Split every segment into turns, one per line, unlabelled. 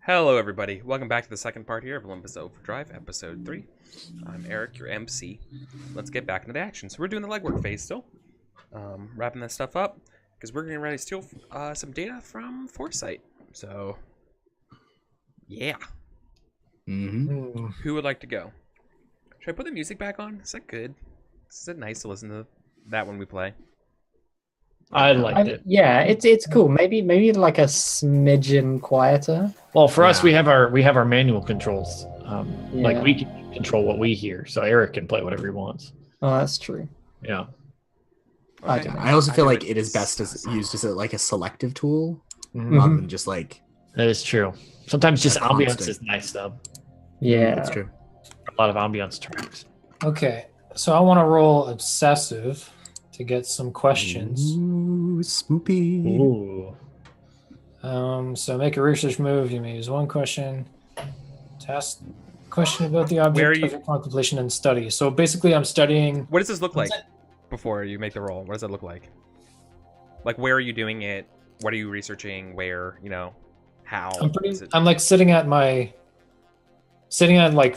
Hello, everybody. Welcome back to the second part here of Olympus Overdrive, Episode 3. I'm Eric, your MC. Let's get back into the action. So we're doing the legwork phase still. Wrapping that stuff up, because we're getting ready to steal some data from Foresight. So, yeah. Who would like to go? Should I put the music back on? Is that good? Is it nice to listen to that when we play?
I liked it.
Yeah, it's cool. Maybe like a smidgen quieter.
Well, for us, we have our manual controls. Like we can control what we hear, so Eric can play whatever he wants.
Oh, that's true.
Yeah.
Okay.
I also feel like it is best used as a selective tool rather than just like.
That is true. Sometimes just ambience
constant.
is nice though.
Yeah,
That's true.
A lot of ambience tracks.
Okay, so I want to roll obsessive to get some questions.
Ooh, spoopy.
Ooh.
So make a research move. You may use one question to ask a question about the
Where are
object
you-
of your contemplation and study. So basically, I'm studying.
What does this look like before you make the roll? What does it look like? Like, where are you doing it? What are you researching? Where, how?
I'm like sitting at like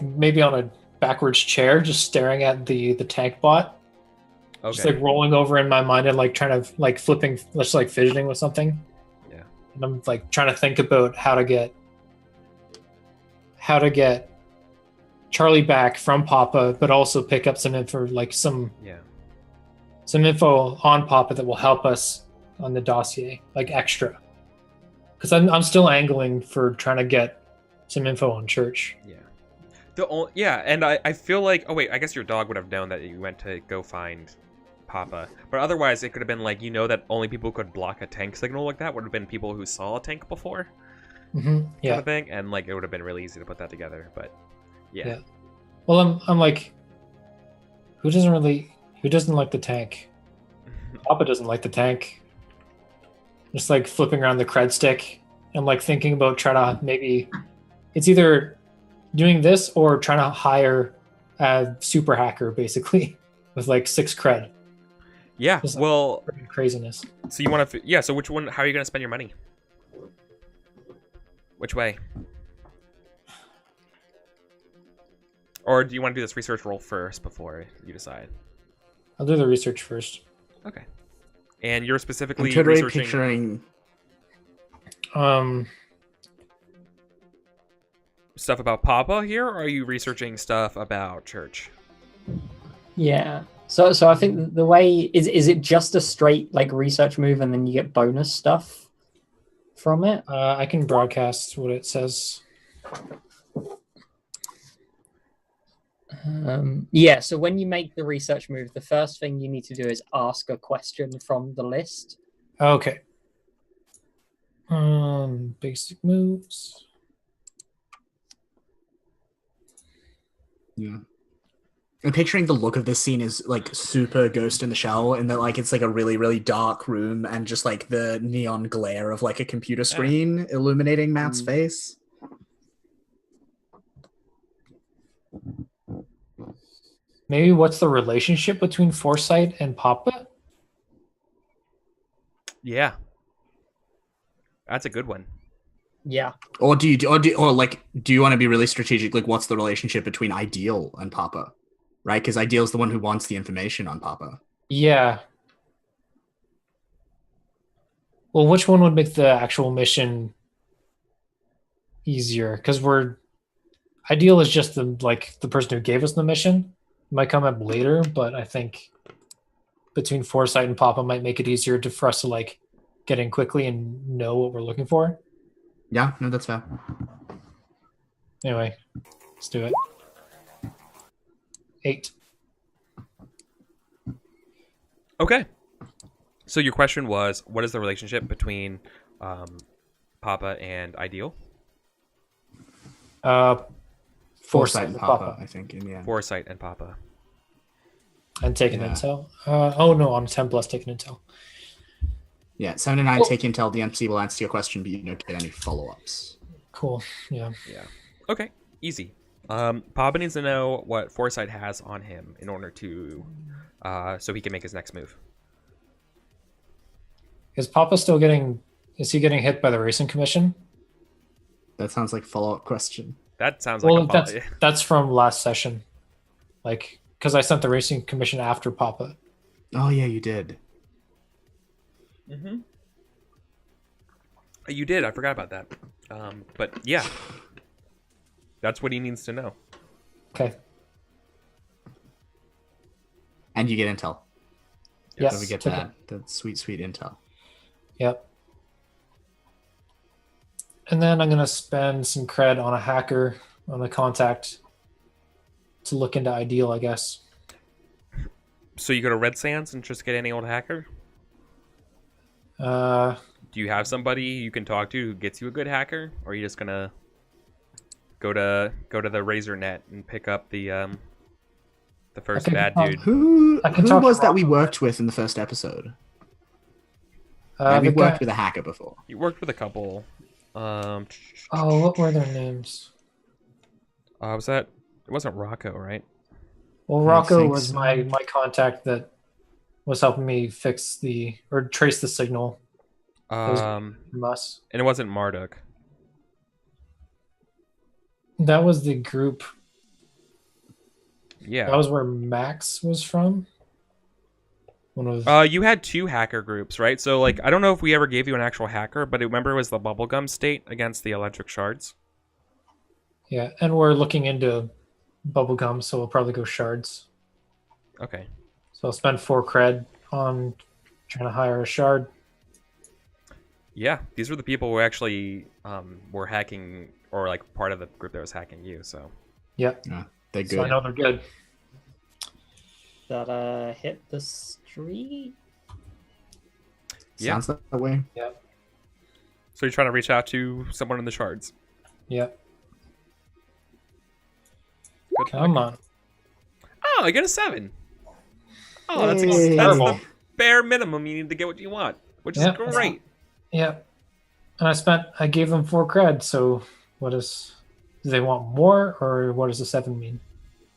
maybe on a backwards chair, just staring at the tank bot.
Okay.
Just like rolling over in my mind and like trying to like flipping, just like fidgeting with something.
Yeah.
And I'm like trying to think about how to get Charlie back from Papa, but also pick up some info, like some info on Papa that will help us on the dossier, like extra. Because I'm still angling for trying to get some info on Church.
Yeah. And I feel like, oh wait, I guess your dog would have known that you went to go find Papa, but otherwise it could have been like, that only people who could block a tank signal like that would have been people who saw a tank before.
Yeah.
Kind of thing, and like it would have been really easy to put that together. But yeah.
Well, I'm like, who doesn't like the tank? Papa doesn't like the tank. Just like flipping around the cred stick and like thinking about trying to maybe it's either doing this or trying to hire a super hacker basically with like 6 cred.
Yeah.
Just, like,
well,
craziness.
So you want to? Yeah. So which one? How are you going to spend your money? Which way? Or do you want to do this research roll first before you decide?
I'll do the research first.
Okay. And you're specifically
I'm totally
researching...
picturing
stuff about Papa here, or are you researching stuff about Church?
yeah. So I think the way is it just a straight like research move and then you get bonus stuff from it?
I can broadcast what it says.
Yeah. So when you make the research move, the first thing you need to do is ask a question from the list.
Okay. Basic moves.
Yeah. I'm picturing the look of this scene is like super Ghost in the Shell, and that like it's like a really, really dark room and just like the neon glare of like a computer screen illuminating Matt's face.
Maybe what's the relationship between Foresight and Papa?
Yeah. That's a good one.
Yeah.
Or do you want to be really strategic? Like, what's the relationship between Ideal and Papa? Right? Because Ideal's the one who wants the information on Papa.
Yeah. Well, which one would make the actual mission easier? Because Ideal is just the person who gave us the mission. It might come up later, but I think between Foresight and Papa might make it easier for us to like get in quickly and know what we're looking for.
Yeah, no, that's fair.
Anyway, let's do it. 8.
Okay. So your question was, what is the relationship between Papa and Ideal?
Foresight and Papa, I think, in the end.
Foresight and Papa.
And taking intel. On 10 plus taking intel.
Yeah, 7 and 9 take intel. The MC will answer your question, but you don't get any follow-ups.
Cool. Yeah.
Okay. Easy. Papa needs to know what Foresight has on him in order to, so he can make his next move.
Is Papa still getting? Is he getting hit by the racing commission?
That sounds like a follow-up question.
That sounds like a
that's from last session. Like, because I sent the racing commission after Papa.
Oh yeah, you did.
Mm-hmm. You did. I forgot about that. But yeah, that's what he needs to know.
Okay.
And you get intel.
Yes.
So we get that sweet intel.
Yep. And then I'm gonna spend some cred on a hacker, on a contact, to look into Ideal, I guess.
So you go to Red Sands and just get any old hacker?
Uh,
Do you have somebody you can talk to who gets you a good hacker, or are you just gonna go to the Razor Net and pick up the first bad dude?
Who
talk
was
to
that we
Rocco.
worked with in the first episode? We
the
worked
guy-
with a hacker before.
You worked with a couple.
Oh, what were their names?
Was that? It wasn't Rocco, right?
Well,
I
Rocco
think
was
so.
my contact that was helping me fix or trace the signal was-
And
from us.
it wasn't Marduk.
That was the group.
Yeah.
That was where Max was from. One of
You had 2 hacker groups, right? So like, I don't know if we ever gave you an actual hacker, but remember it was the bubblegum state against the electric shards.
yeah, and we're looking into bubblegum, so we'll probably go shards.
Okay.
So I'll spend 4 cred on trying to hire a shard.
Yeah, these were the people who actually were hacking, or like part of the group that was hacking you. So
Yep.
Yeah, they're good.
So I know they're good.
That hit the street.
Yeah.
Sounds that way.
So you're trying to reach out to someone in the shards.
Yep.
Good
Come
luck.
on.
Oh, I get a 7. Oh, that's
Yay.
the bare minimum you need to get what you want, which is
Yep.
great.
Yep. And I gave them 4 cred, so do they want more, or what does the 7 mean?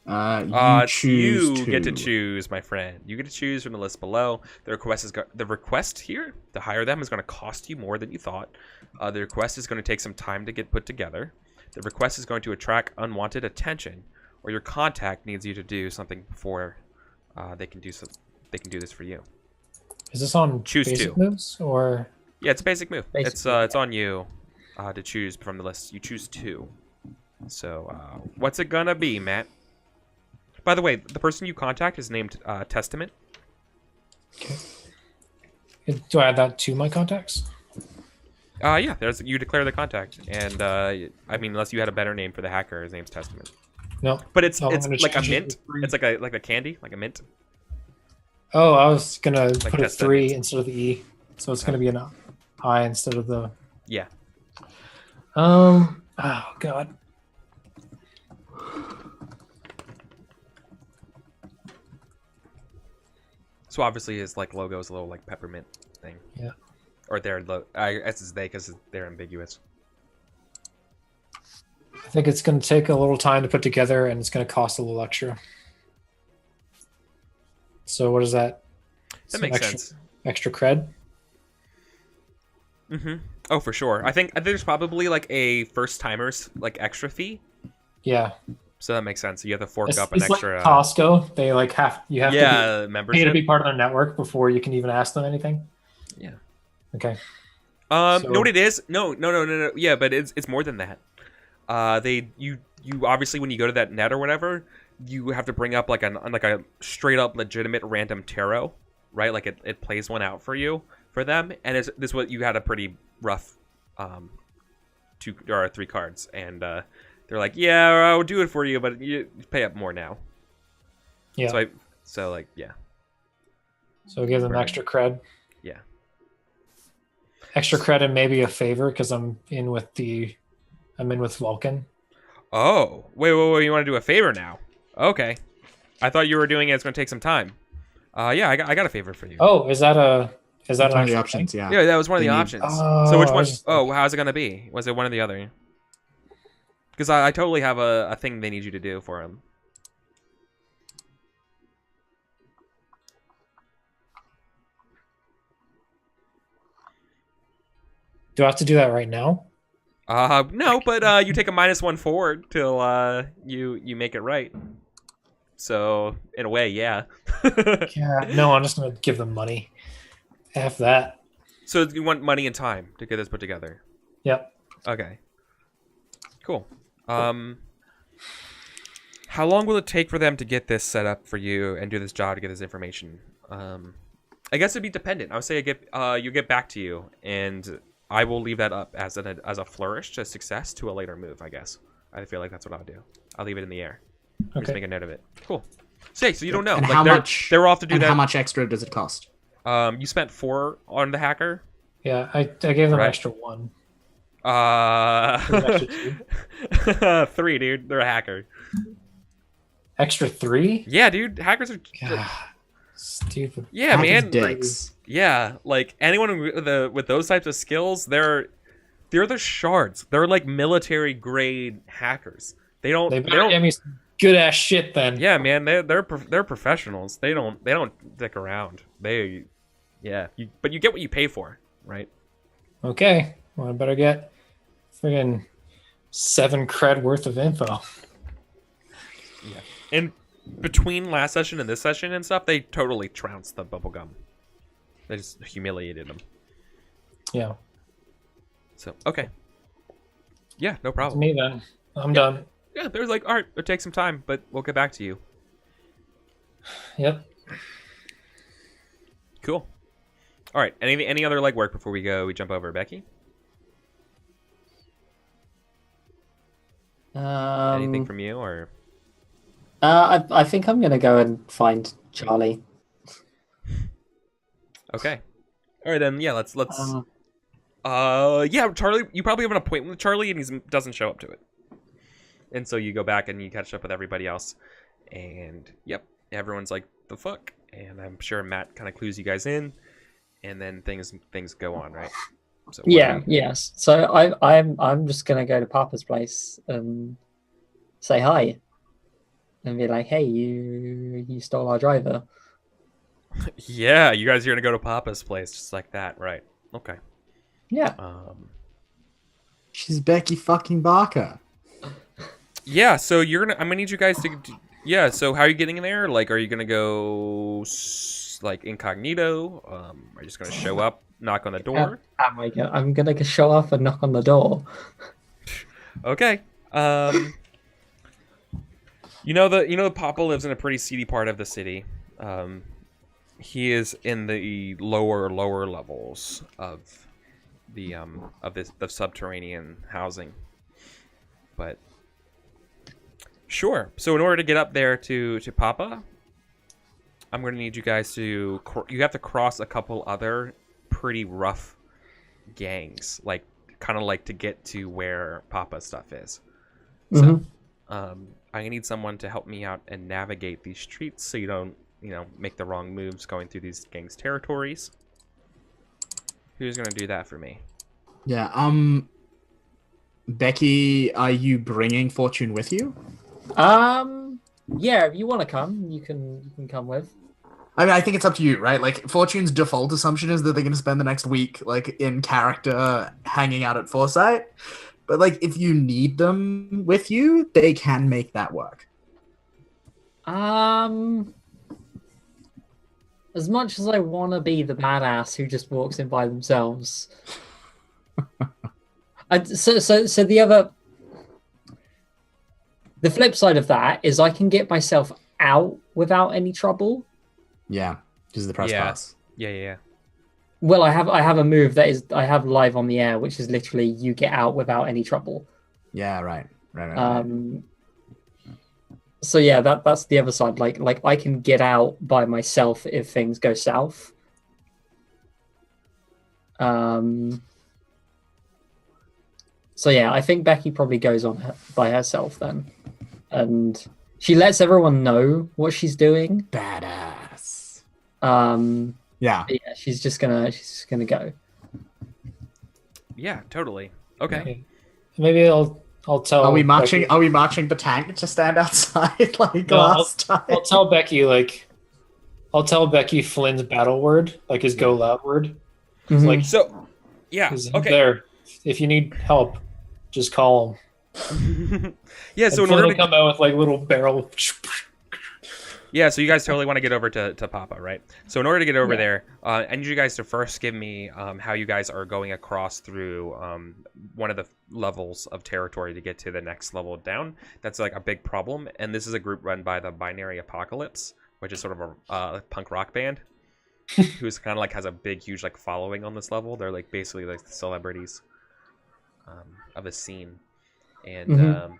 You choose
You get to choose, my friend. You get to choose from the list below. The request here to hire them is going to cost you more than you thought. The request is going to take some time to get put together. The request is going to attract unwanted attention, or your contact needs you to do something before they can do this for you.
Is this on
Choose
basic
2.
moves, or
Yeah, it's a basic move.
Basic
It's on you to choose from the list. You choose 2. So what's it gonna be, Matt? By the way, the person you contact is named Testament.
do I add that to my contacts?
Yeah, you declare the contact, and I mean, unless you had a better name for the hacker, his name's Testament.
No.
But it's
Oh, I'm gonna
like a
change it
mint.
to 3.
It's like a candy, like a mint.
Oh, I was gonna put a
test
3
that.
instead of the E, so it's gonna be an I instead of the.
Yeah.
Oh God.
So obviously his like logo is a little like peppermint thing.
Yeah.
Or I guess it's they because they're ambiguous.
I think it's gonna take a little time to put together, and it's gonna cost a little extra. So what is that?
That
Some
makes
extra,
sense.
Extra cred.
Mm-hmm. Oh, for sure. I think there's probably like a first timers like extra fee.
Yeah.
So that makes sense. You have to fork
It's,
up an
it's
extra.
like Costco. They like you have to pay
membership.
to be part of their network before you can even ask them anything.
Yeah.
Okay.
Know
So-
what it is? No. Yeah, but it's more than that. You obviously when you go to that net or whatever, you have to bring up like a straight up legitimate random tarot, right? Like it plays one out for them, and this what you had a pretty rough 2 or 3 cards, and they're like, yeah, I'll do it for you, but you pay up more now.
Yeah.
So
So give them extra cred.
Yeah.
Extra credit, maybe a favor because I'm in with Vulcan.
Oh, wait, you want to do a favor now? Okay. I thought you were doing it. It's going to take some time. Yeah, I got a favor for you.
Oh, is that an
One of the
actual
options,
thing?
yeah.
Yeah, that was one of the
They need-
options.
Oh,
So which
I
one?
was just
Oh, how's it going to be? Was it one or the other? Because I totally have a thing they need you to do for him.
Do I have to do that right now?
No, but you take a -1 forward till you make it right. So in a way, yeah.
Yeah. No, I'm just gonna give them money. Have that.
So you want money and time to get this put together?
Yep.
Okay. Cool. How long will it take for them to get this set up for you and do this job to get this information? I guess it'd be dependent. I would say you get back to you, and I will leave that up as a flourish to success to a later move. I guess I feel like that's what I'll do. I'll leave it in the air.
Okay.
Just make a note of it. Cool. So you don't know.
And
like
how much?
They're off to do
and
that.
how much extra does it cost?
You spent 4 on the hacker.
Yeah, I gave them
Right.
extra 1. Extra 2.
3, dude. They're a hacker.
Extra 3?
Yeah, dude. Hackers are.
God, stupid.
Yeah,
Hackers
man.
dicks.
Yeah, like anyone with those types of skills, they're the shards. They're like military grade hackers. They
They better
don't.
give me some good ass shit then.
Yeah, man. They're professionals. They don't stick around. But you get what you pay for, right?
Okay. Well, I better get friggin' 7 cred worth of info.
Yeah. And between last session and this session and stuff, they totally trounced the bubblegum. They just humiliated them.
Yeah.
So okay. Yeah, no
To
problem.
me then. I'm done.
Yeah, there's like, all right, it'll take some time, but we'll get back to you.
Yep.
Cool. All right. Any other legwork before we jump over, Becky? Anything from you or?
I think I'm gonna go and find Charlie.
Okay. All right then. Yeah. Let's. Yeah, Charlie. You probably have an appointment with Charlie, and he doesn't show up to it. And so you go back and you catch up with everybody else, and yep, everyone's like, "The fuck?" And I'm sure Matt kind of clues you guys in, and then things go on, right? So
Yes. So I'm just gonna go to Papa's place and say hi, and be like, "Hey, you stole our driver."
Yeah, you guys are gonna go to Papa's place just like that, right? Okay.
Yeah.
She's Becky fucking Barker.
Yeah, so I'm gonna need you guys to. Yeah, so how are you getting in there? Like, are you gonna go like incognito? Are you just gonna show up, knock on the door?
I'm gonna show up and knock on the door.
Okay. You know the Papa lives in a pretty seedy part of the city. He is in the lower levels of the subterranean housing. But sure. So in order to get up there to Papa, I'm going to need you guys to you have to cross a couple other pretty rough gangs, like kind of like to get to where Papa's stuff is. So I need someone to help me out and navigate these streets so you don't, make the wrong moves going through these gangs' territories. Who's going to do that for me?
Yeah. Becky, are you bringing Fortune with you?
Yeah. If you want to come, you can come with.
I mean, I think it's up to you, right? Like, Fortune's default assumption is that they're going to spend the next week, like, in character, hanging out at Foresight. But, like, if you need them with you, they can make that work.
As much as I want to be the badass who just walks in by themselves. So the flip side of that is I can get myself out without any trouble.
Yeah, because of the press pass.
Yeah.
Well, I have a move that is I have live on the air, which is literally you get out without any trouble.
Yeah, right.
So yeah, that's the other side. Like I can get out by myself if things go south. So yeah, I think Becky probably goes on by herself then, and she lets everyone know what she's doing.
Badass.
Yeah, she's just gonna go.
Yeah, totally. Okay.
Maybe I'll tell.
Are we marching?
Becky,
Are we marching the tank to stand outside like last time?
I'll tell Becky I'll tell Becky Flynn's battle word, like his go loud word.
Mhm.
Like
So, yeah.
he's
Okay.
there if you need help. Just call them.
Yeah, so in
Before
order
they
to
come out with like little barrel.
Yeah, so you guys totally want to get over to Papa, right? So in order to get over
Yeah.
there, I need you guys to first give me how you guys are going across through one of the levels of territory to get to the next level down. That's like a big problem, and this is a group run by the Binary Apocalypse, which is sort of a punk rock band, who's kind of like has a big, huge like following on this level. They're like basically like the celebrities of the scene, and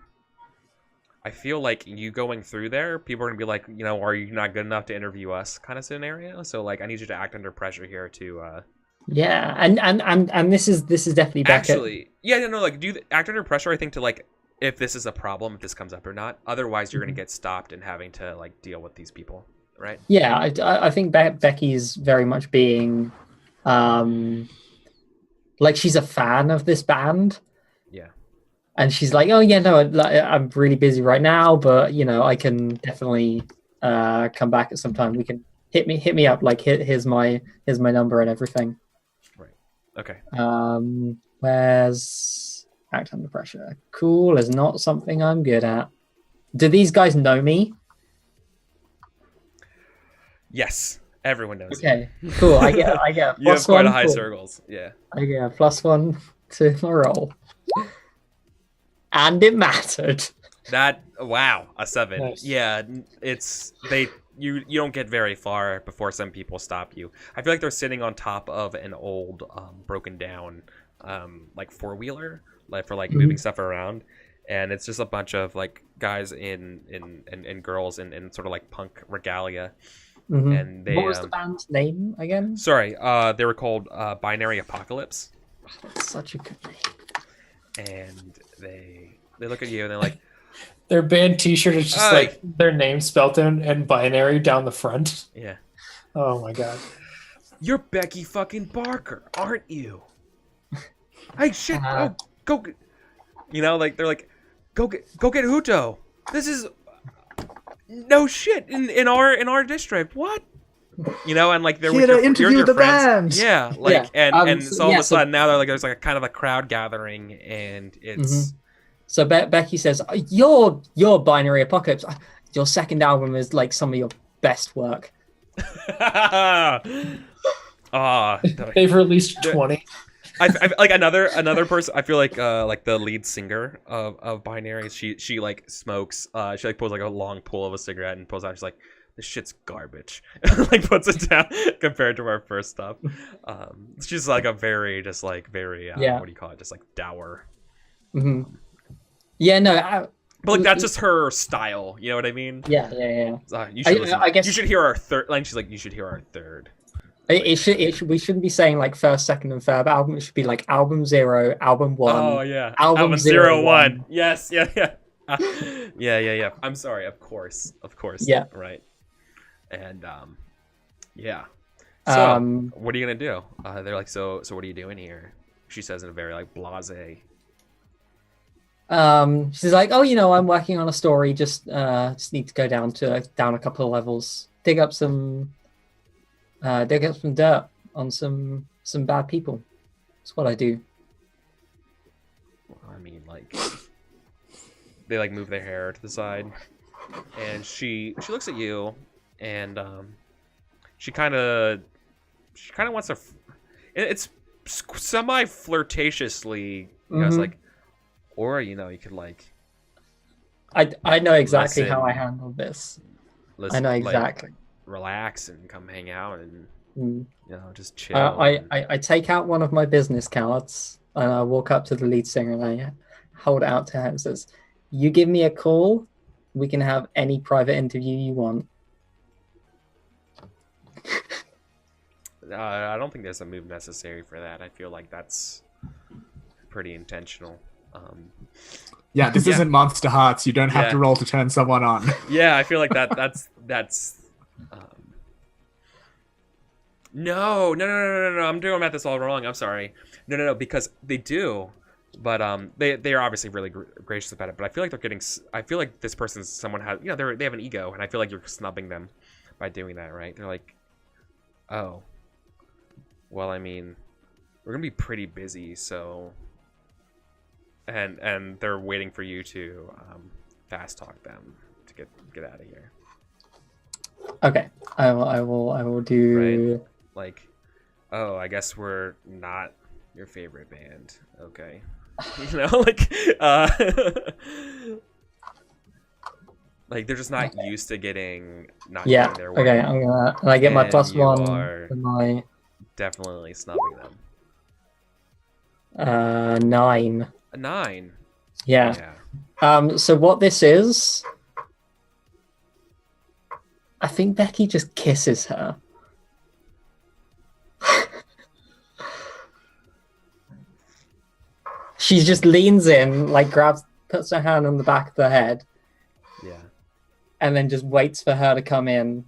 I feel like you going through there, people are gonna be like, you know, are you not good enough to interview us? Kind of scenario. So like, I need you to act under pressure here to.
Yeah, and this is definitely back
Actually, yeah, no, like act under pressure. I think to like, if this is a problem, if this comes up or not. Otherwise, you're gonna get stopped and having to like deal with these people, right?
Yeah, I think Becky's very much being, like she's a fan of this band.
Yeah.
And she's like, oh yeah, no, I'm really busy right now, but you know, I can definitely come back at some time. We can hit me up. Like here's my number and everything.
Right. Okay.
Where's act under pressure? Cool is not something I'm good at. Do these guys know me?
Yes, everyone knows.
Okay, cool. I get
You have
plus
quite
one
a high
for-
circles. Yeah.
I get a +1 to my roll. And it mattered.
Wow, a 7.
Nice.
Yeah, you don't get very far before some people stop you. I feel like they're sitting on top of an old broken down like four-wheeler like for like moving stuff around, and it's just a bunch of like guys and girls in sort of like punk regalia. And they
What was the band's name again?
sorry, they were called Binary Apocalypse,
That's such a good name.
and they look at you and they're like,
Their band T-shirt is just
Aye.
like their name spelt in binary down the front.
yeah,
Oh my god!
you're Becky fucking Barker, aren't you? Hey, shit! Go, you know, like they're like, go get Huto. This is no shit in our district. What? You know, and like they're
Here
with
to
your,
interview
you're with your
the
friends.
band.
Yeah, like
Yeah.
and
So-
so all
yeah,
of a
so-
sudden now they're like there's like a kind of a crowd gathering, and it's
So Becky says, "Your Binary Apocalypse, your second album is like some of your best work."
They've released 20.
I like another person. I feel like the lead singer of Binary. She like smokes. She like pulls like a long pull of a cigarette and pulls out. She's like, "This shit's garbage." Like puts it down compared to our first stuff. She's like a very what do you call it? Just like dour.
Yeah, no,
But like that's just her style. You know what I mean?
yeah.
You should listen.
I guess
you should hear our third. Like she's like, you should hear our third.
It should. We shouldn't be saying like first, second, and third album. It should be like album 0, album 1.
Oh yeah,
album
0, 1.
1.
Yes, yeah. Yeah. I'm sorry. Of course.
Yeah.
Right. And yeah. So what are you gonna do? They're like, so what are you doing here? She says in a very like blasé.
She's like, oh, you know, I'm working on a story. Just need to go down a couple of levels, dig up some dirt on some bad people. That's what I do.
I mean, like they like move their hair to the side, and she looks at you, and she kind of wants to. It's semi flirtatiously, you know, it's like, or you know, you could like.
I know exactly
Listen.
how I handled this.
Listen,
I know
like,
exactly.
relax and come hang out and you know just chill.
I take out one of my business cards and I walk up to the lead singer and I hold it out to her and says, "You give me a call, we can have any private interview you want."
I don't think there's a move necessary for that. I feel like that's pretty intentional.
Yeah, this isn't Monster Hearts. You don't have
Yeah.
to roll to turn someone on.
Yeah, I feel like that's No. I'm doing at this all wrong. I'm sorry. No, because they do, but they are obviously really gracious about it. But I feel like they're getting. I feel like this person's someone has. You know, they have an ego, and I feel like you're snubbing them by doing that, right? They're like, oh, well, I mean, we're gonna be pretty busy, so and they're waiting for you to fast talk them to get out of here.
Okay, I will do.
Right. Like, oh, I guess we're not your favorite band. Okay. You know, like, like they're just not used to getting not getting their way.
Okay, and I get my +1
are
for my
definitely snubbing them.
9.
A 9.
Yeah. So what this is, I think Becky just kisses her. She just leans in, like puts her hand on the back of the head,
Yeah.
and then just waits for her to come in.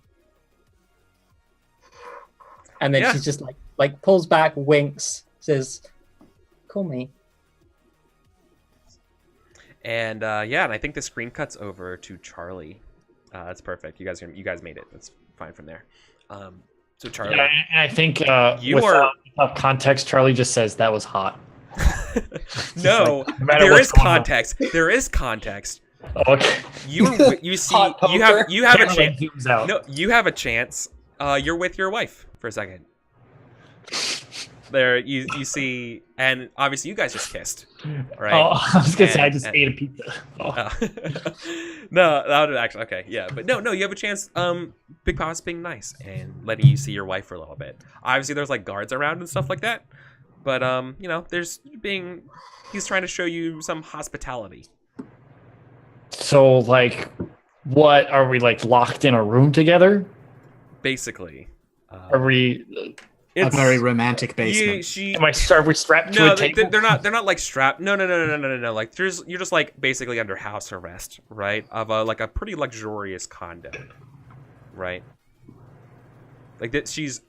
And then she's just like pulls back, winks, says, "Call me."
And and I think the screen cuts over to Charlie. That's perfect. You guys made it. That's fine from there. So Charlie,
Yeah, and I think
you are
without context. Charlie just says that was hot.
no,
like, no matter
there
what's
is
going on.
context. There is context.
Oh, okay.
You see
Hot
you have
poker.
a
Camera
chance.
zooms out.
No, you have a chance. You're with your wife for a second. There, you see, and obviously you guys just kissed, right?
Oh, I was gonna say I just
And-
ate a pizza. Oh.
No, that would actually okay, yeah, but no, you have a chance. Big Papa's being nice and letting you see your wife for a little bit. Obviously, there's like guards around and stuff like that, but you know, he's trying to show you some hospitality.
So, like, what are we like locked in a room together?
Basically,
Are we?
A very romantic basement.
Are we strapped to
No,
a table?
they're not like strapped. No. Like you're just like basically under house arrest, right? Of a pretty luxurious condo, right? Like that she's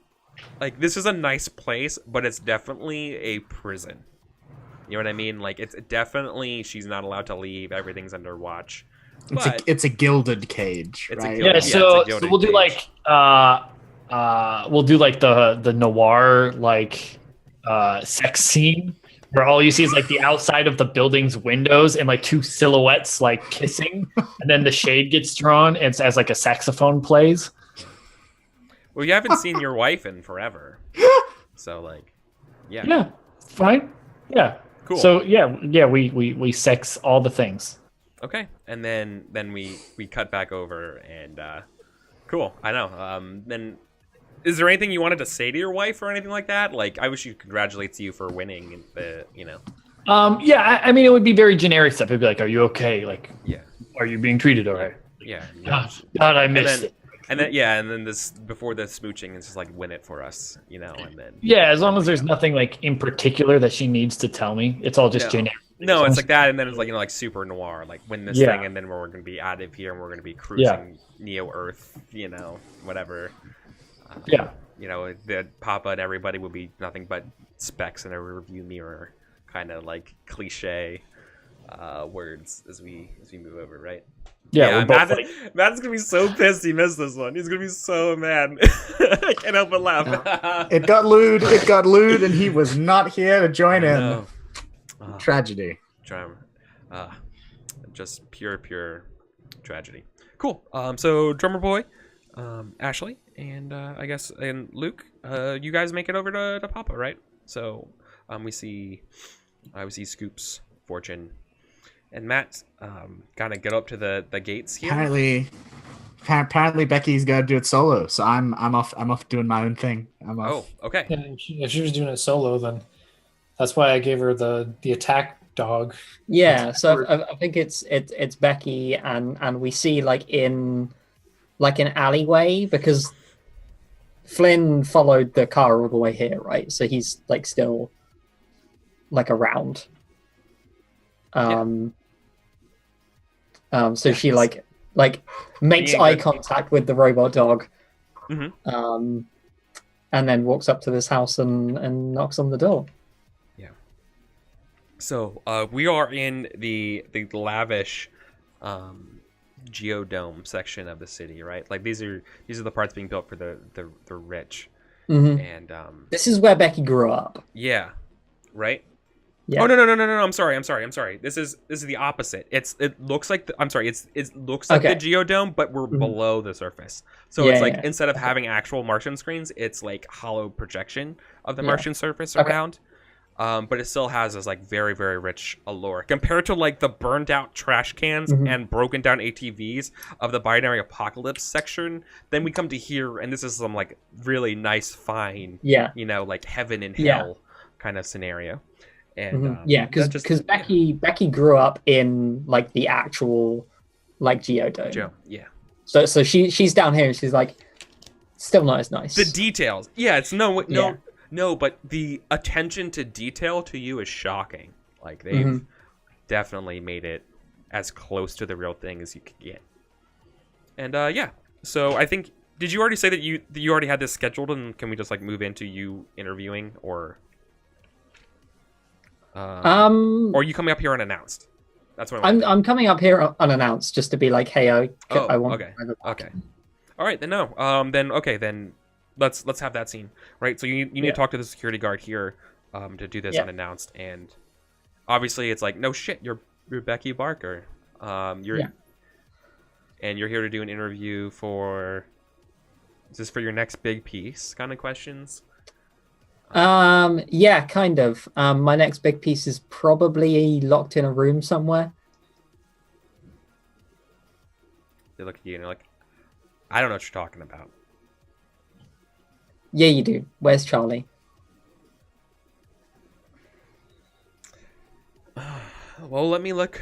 like this is a nice place, but it's definitely a prison. You know what I mean? Like it's definitely she's not allowed to leave. Everything's under watch. But
It's a gilded cage,
It's a
right?
gilded-
Yeah, so
gilded
we'll do
cage.
we'll do like the noir like sex scene where all you see is like the outside of the building's windows and like two silhouettes like kissing, and then the shade gets drawn and as like a saxophone plays.
Well, you haven't seen your wife in forever, so like, yeah,
Yeah, fine. Yeah.
cool.
So we sex all the things.
Okay, and then we cut back over and cool. I know. Then is there anything you wanted to say to your wife or anything like that? Like I wish she congratulates you for winning the
I mean it would be very generic stuff. It'd be like, are you okay? Like,
yeah.
are you being treated all right?
Yeah.
God, I missed it.
And then this before the smooching it's just like win it for us, you know, and then
Yeah, as long as there's nothing like in particular that she needs to tell me, it's all just
No.
generic.
No, it's like that, and then it's like like super noir, like win this
Yeah.
thing, and then we're gonna be out of here, and we're gonna be cruising Neo Earth, you know, whatever.
Yeah.
You know, the Papa and everybody will be nothing but specks in a rearview mirror, kind of like cliche words as we move over, right?
Yeah, we're both
Matt's gonna be so pissed he missed this one. He's gonna be so mad. I can't help but laugh.
It got lewd, and he was not here to join in.
No.
Tragedy.
Just pure tragedy. Cool. So drummer boy, Ashley, and I guess and Luke, you guys make it over to Papa, right? So we see Scoops, Fortune, and Matt kind of get up to the gates here.
Apparently Becky's got to do it solo, so I'm off doing my own thing. I'm off.
Oh, okay.
And if she was doing it solo, then that's why I gave her the attack dog.
Yeah, so I think it's Becky, and we see like in an alleyway because Flynn followed the car all the way here, right? So he's like still like around. So she like makes
Being
eye
good.
contact with the robot dog,
Mhm.
And then walks up to this house and knocks on the door.
So we are in the lavish geodome section of the city, right? Like these are the parts being built for the rich,
Mhm.
and
This is where Becky grew up.
yeah, right.
Yeah.
Oh no! I'm sorry. This is the opposite. It looks like it looks like
Okay.
the geodome, but we're
Mhm.
below the surface. So
Yeah,
it's like
yeah.
instead of
Okay.
having actual Martian screens, it's like hollow projection of the
Yeah.
Martian surface
Okay.
around. But it still has this like very very rich allure compared to like the burned out trash cans
Mhm.
and broken down ATVs of the binary apocalypse section. Then we come to here, and this is some like really nice, fine,
Yeah.
like heaven and
Yeah.
hell kind of scenario. And
Yeah,
that just-
because Becky grew up in like the actual like geodome.
Joe, yeah.
So she's down here and she's like, still not as nice.
The details, yeah, it's no,
Yeah.
but the attention to detail to you is shocking. Like they've definitely made it as close to the real thing as you could get. And yeah, so I think did you already say that you already had this scheduled, and can we just like move into you interviewing, or are you coming up here unannounced? That's what
I'm coming up here unannounced just to be like, hey, I want.
okay. Okay. All right, then no. Then let's have that scene, right? So you need to talk to the security guard here, to do this unannounced, and obviously it's like no shit, you're Becky Barker, and you're here to do an interview for. Is this for your next big piece? Kind of questions.
Yeah, kind of. My next big piece is probably locked in a room somewhere.
They look at you and they're like, I don't know what you're talking about.
Yeah, you do. Where's Charlie?
Well, let me look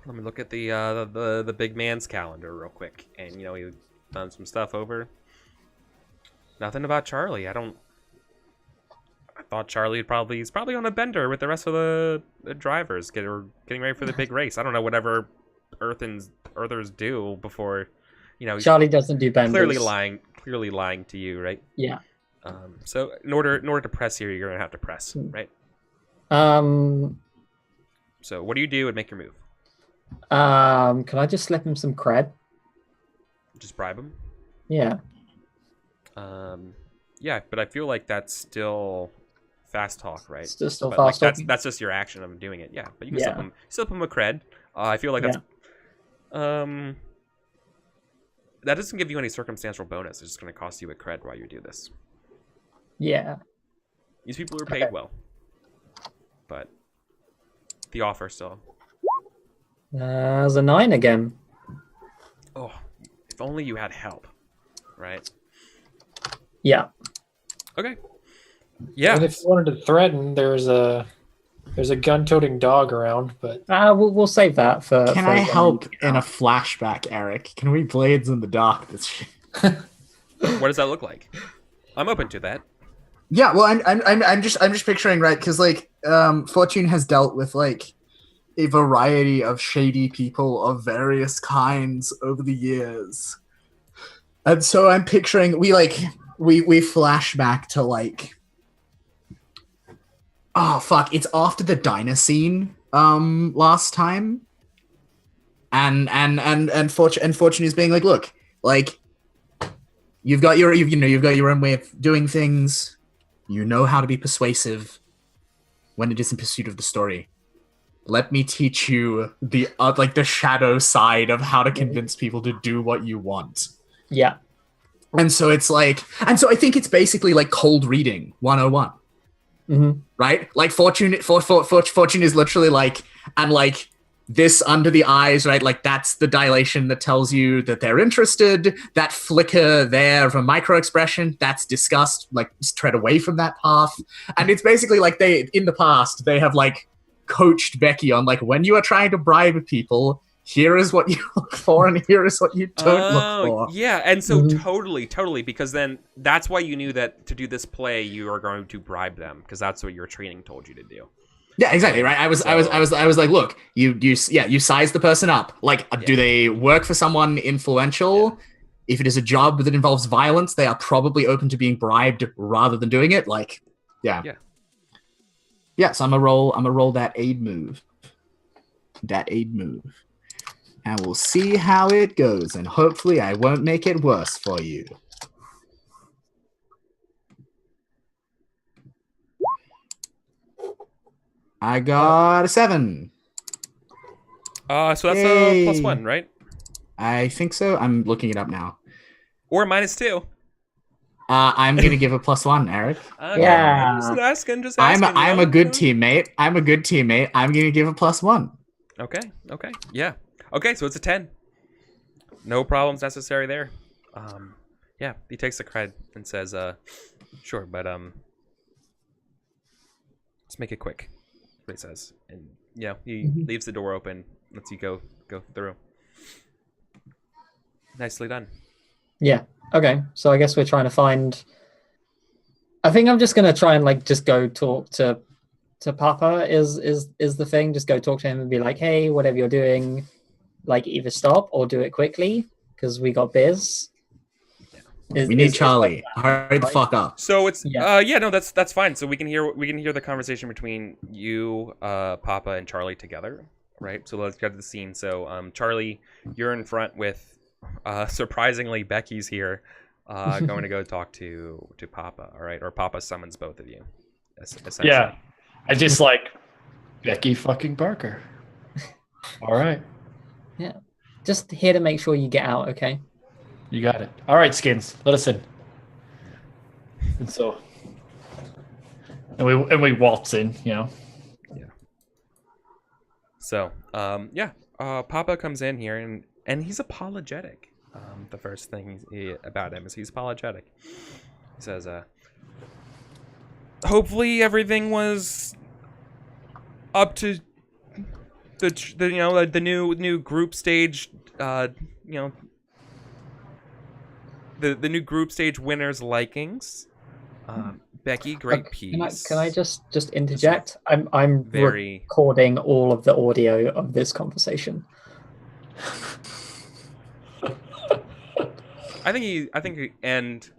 at the big man's calendar real quick, and he done some stuff over. Nothing about Charlie. I thought Charlie he's probably on a bender with the rest of the drivers getting ready for the big race. I don't know whatever Earthers do before, he's
Charlie doesn't do benders.
Clearly lying to you, right?
Yeah.
So in order to press here, you're gonna have to press, right? So what do you do and make your move?
Can I just slip him some cred?
Just bribe him?
Yeah.
Yeah, but I feel like that's still fast talk, right?
Still
but
fast
like,
talking.
that's just your action of doing it. Yeah, but you can slip him a cred. I feel like that's that doesn't give you any circumstantial bonus. It's just going to cost you a cred while you do this.
Yeah.
These people are paid well, but the offer still.
There's a 9 again.
Oh, if only you had help, right?
Yeah.
Okay. Yeah.
And if you wanted to threaten, there's a gun-toting dog around, but
We'll save that for.
Can
for
I
when
help
we get
in a
out.
flashback, Eric? Can we blades in the dark this shit?
What does that look like? I'm open to that.
Yeah, well, I'm just picturing, right, because like Fortune has dealt with like a variety of shady people of various kinds over the years, and so I'm picturing we flash back to like, oh fuck, it's after the diner scene last time, and Fortune is being like, look, like you've got your own way of doing things. You know how to be persuasive when it is in pursuit of the story. Let me teach you the shadow side of how to convince people to do what you want.
Yeah.
And so I think it's basically like cold reading 101.
Mm-hmm.
Right? Like Fortune is literally like, and like this under the eyes, right? Like that's the dilation that tells you that they're interested. That flicker there of a micro expression, that's disgust. Like just tread away from that path. And it's basically like in the past, they have like coached Becky on like, when you are trying to bribe people, here is what you look for and here is what you don't look for.
Yeah, and so totally, because then that's why you knew that to do this play, you are going to bribe them, because that's what your training told you to do.
Yeah, exactly, right? I was like, look, you size the person up. Like, do they work for someone influential? Yeah. If it is a job that involves violence, they are probably open to being bribed rather than doing it. Like, yeah. Yeah, so I'm gonna roll that aid move. And we'll see how it goes, and hopefully I won't make it worse for you. I got a 7.
So that's
Yay.
a +1, right?
I think so. I'm looking it up now.
Or -2.
I'm gonna give a +1, Eric.
Okay.
Yeah.
Just asking.
I'm a good teammate. I'm gonna give a +1.
Okay. Yeah. Okay, so it's a 10. No problems necessary there. Yeah, he takes the cred and says, sure, but let's make it quick. That's what he says. And yeah, he leaves the door open, lets you go through. Nicely done.
Yeah. Okay. So I guess we're trying to find. I think I'm just gonna try and like just go talk to Papa. Is the thing? Just go talk to him and be like, hey, whatever you're doing, like either stop or do it quickly because we got biz.
We need Charlie. Hurry the fuck up.
So it's
Yeah.
no, that's fine. So we can hear the conversation between you, Papa, and Charlie together, right? So let's get to the scene. So Charlie, you're in front with surprisingly Becky's here, going to go talk to Papa, all right? Or Papa summons both of you. Essentially.
Yeah. I just like Becky fucking Barker. All right.
Yeah. Just here to make sure you get out. Okay.
You got it. All right, Skins, let us in. And so, and we waltz in, you know.
Yeah. So, Papa comes in here and he's apologetic. The first thing about him is he's apologetic. He says, hopefully everything was up to the new group stage, the new group stage winners' likings. Becky, great piece.
Can I just interject? I'm
Very
recording all of the audio of this conversation.
I think and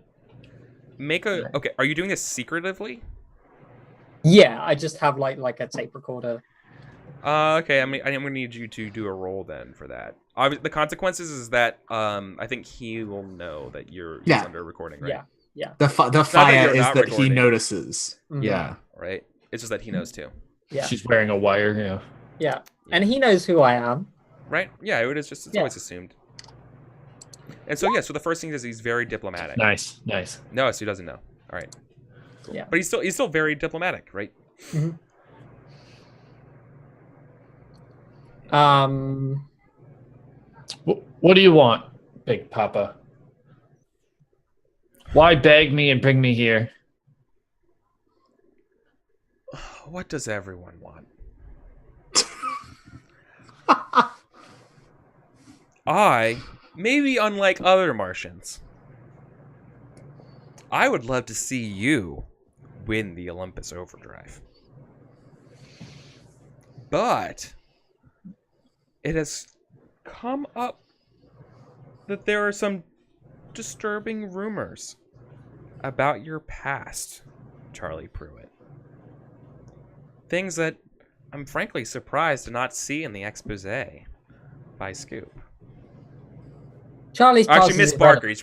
make a okay. Are you doing this secretively?
Yeah, I just have like a tape recorder.
Okay. I'm gonna need you to do a roll then for that. The consequences is that I think he will know that he's under recording, right?
Yeah.
The fire is that
recording.
he notices.
Mhm.
Yeah.
Right. It's just that he knows too.
Yeah.
She's wearing a wire, you know.
Yeah. And he knows who I am.
Right. Yeah. It's always assumed. And so so the first thing is he's very diplomatic.
Nice.
No, so he doesn't know. All right. Cool.
Yeah.
But he's still very diplomatic, right?
Mm-hmm.
What do you want, Big Papa? Why beg me and bring me here?
What does everyone want? Maybe unlike other Martians, I would love to see you win the Olympus Overdrive. But it has come up that there are some disturbing rumors about your past, Charlie Pruitt. Things that I'm frankly surprised to not see in the expose by Scoop.
Charlie's past
Actually, Miss
is
Barker. He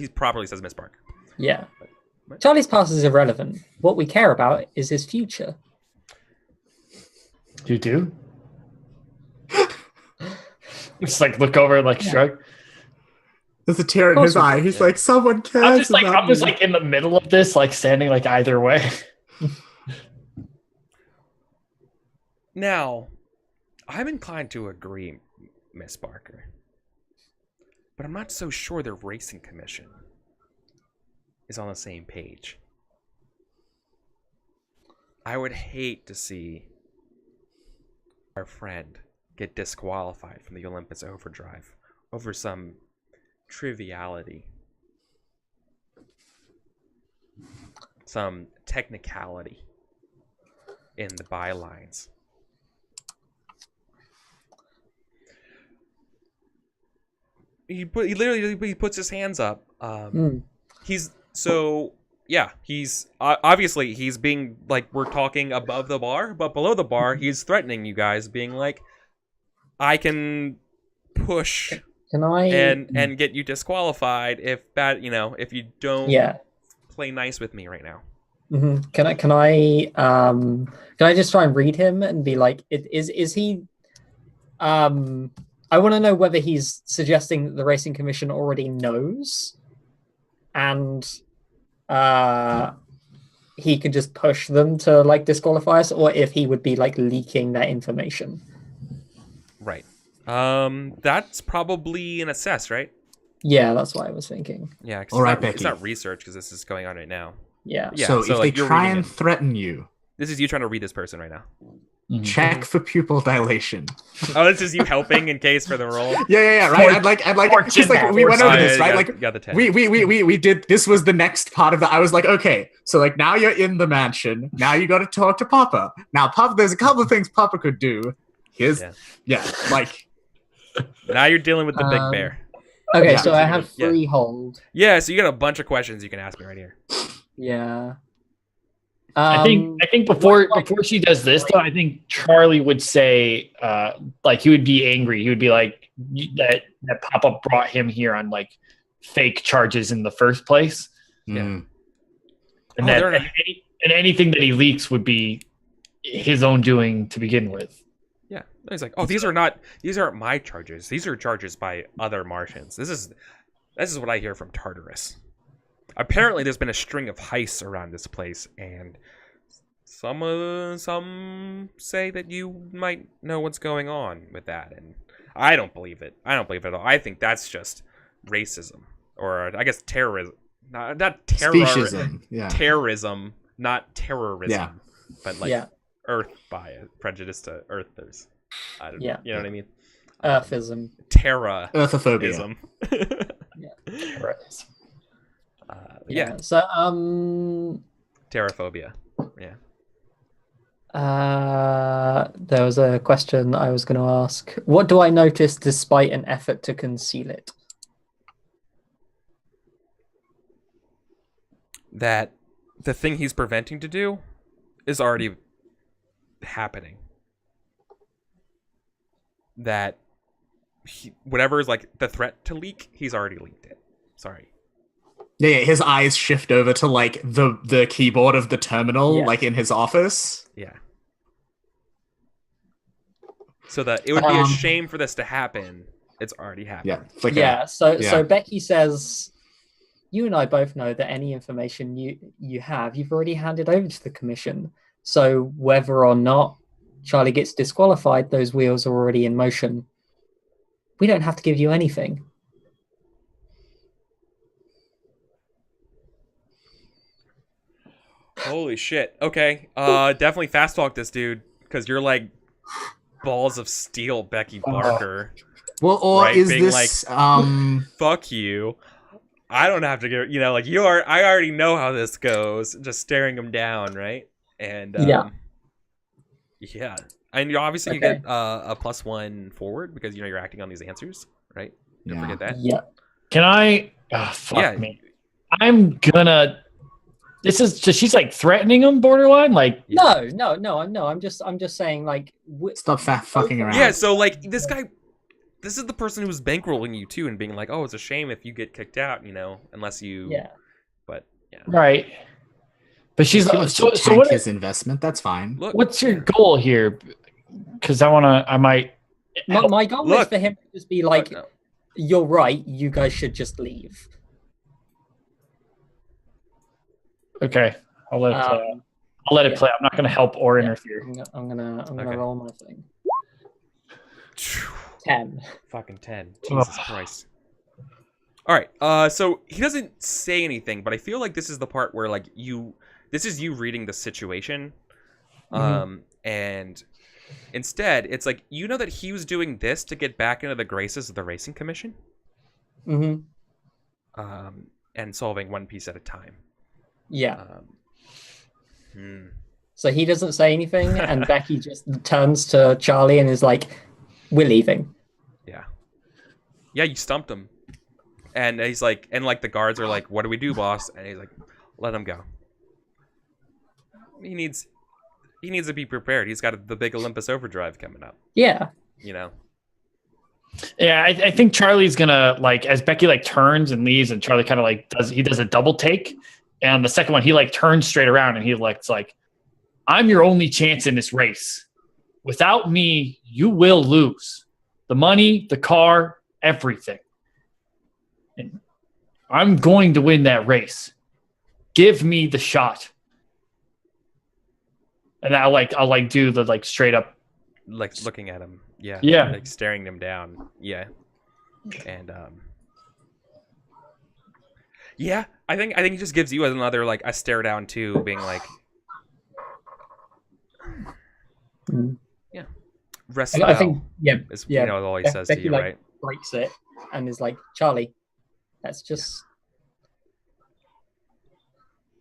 probably says Miss Barker.
Yeah. Charlie's past is irrelevant. What we care about is his future.
You do? Just like look over and like shrug.
There's a tear in his eye. He's like, someone cares.
I'm just
about me.
like in the middle of this, like standing like either way.
Now, I'm inclined to agree, Miss Barker. But I'm not so sure the racing commission is on the same page. I would hate to see our friend get disqualified from the Olympus Overdrive over some triviality, some technicality in the bylines. He puts his hands up. He's obviously he's being like, we're talking above the bar, but below the bar he's threatening you guys, being like, I can push and get you disqualified if you don't play nice with me right now.
Can I just try and read him and be like, is he? I want to know whether he's suggesting that the racing commission already knows, and he could just push them to like disqualify us, or if he would be like leaking that information.
Right. That's probably an assess, right?
Yeah, that's what I was thinking.
Yeah.
All right,
it's
Becky.
not research because this is going on right now.
Yeah.
Yeah.
So, if
like,
they
you're
try
reading
and
it.
threaten you,
This is you trying to read this person right now.
check for pupil dilation.
Oh, this is you helping in case for the roll.
Yeah, right. I'd like, just like we went over this, right? Like,
got the 10.
we did. This was the next part of the. I was like, okay, so like now you're in the mansion. Now you got to talk to Papa. Now, Papa, there's a couple of things Papa could do. Here's, like.
Now you're dealing with the big bear.
Okay,
Yeah.
so I have freehold.
Yeah, so you got a bunch of questions you can ask me right here.
Yeah.
I think before she does this though, I think Charlie would say like he would be angry. He would be like that Papa brought him here on like fake charges in the first place.
Yeah.
And and anything that he leaks would be his own doing to begin with.
Yeah. He's like, oh, these aren't my charges. These are charges by other Martians. This is what I hear from Tartarus. Apparently, there's been a string of heists around this place, and some say that you might know what's going on with that, and I don't believe it. I don't believe it at all. I think that's just racism, or I guess terrorism. Not terrorism.
Yeah.
Terrorism, not terrorism.
Yeah.
But like Earth bias, prejudice to Earthers. I don't know. You know what I mean?
Earthism.
Terra.
Earthophobia.
Terrorism.
So
Terraphobia. Yeah.
there was a question I was going to ask. What do I notice despite an effort to conceal it?
That the thing he's preventing to do is already happening. That whatever is like the threat to leak, he's already leaked it. Sorry.
Yeah, his eyes shift over to like the keyboard of the terminal, like in his office.
Yeah. So that it would be a shame for this to happen. It's already happened.
Yeah. Like
So Becky says, you and I both know that any information you've already handed over to the commission. So whether or not Charlie gets disqualified, those wheels are already in motion. We don't have to give you anything.
Holy shit. Okay. Definitely fast talk this dude, because you're like balls of steel, Becky Barker.
Well, or
right?
is
being
this
like, fuck you. I don't have to get, like you are. I already know how this goes. Just staring him down, right? And yeah. And you obviously you get a +1 forward because you're acting on these answers, right? Don't forget that.
Yeah.
Can I? Oh, fuck me. I'm gonna. This is just she's like threatening him, borderline. Like
No. I'm just saying like.
Stop fucking around.
Yeah. So like this guy. This is the person who's bankrolling you too, and being like, "Oh, it's a shame if you get kicked out, unless you."
Yeah.
But yeah.
Right. But she's like, so what?
His investment. That's fine.
Look,
what's your goal here? Because I might.
My goal is for him to just be like, "You're right. You guys should just leave."
Okay, I'll let it play. I'll let it play. I'm not going to help or interfere.
I'm gonna roll my thing. 10.
Fucking 10. Jesus Christ. All right. So he doesn't say anything, but I feel like this is the part where this is you reading the situation, and instead it's like that he was doing this to get back into the graces of the racing commission, and solving one piece at a time.
Yeah. So he doesn't say anything, and Becky just turns to Charlie and is like, "We're leaving."
Yeah, you stumped him. And he's like, the guards are like, "What do we do, boss?" And he's like, "Let him go." He needs to be prepared. He's got the big Olympus Overdrive coming up.
Yeah.
Yeah, I think Charlie's gonna as Becky turns and leaves, and Charlie kind of does a double take, And the second one, he like turns straight around and he like, it's like, I'm your only chance in this race. Without me, you will lose the money, the car, everything. And I'm going to win that race. Give me the shot. And I'll do the like straight up,
like looking at him. Yeah.
Yeah.
Like staring him down. Yeah. And yeah, I think he just gives you another like a stare down too, being like, yeah, rest
I think
is
yeah.
all he says
Becky,
to you,
like,
right?
breaks it and is like, Charlie, that's just.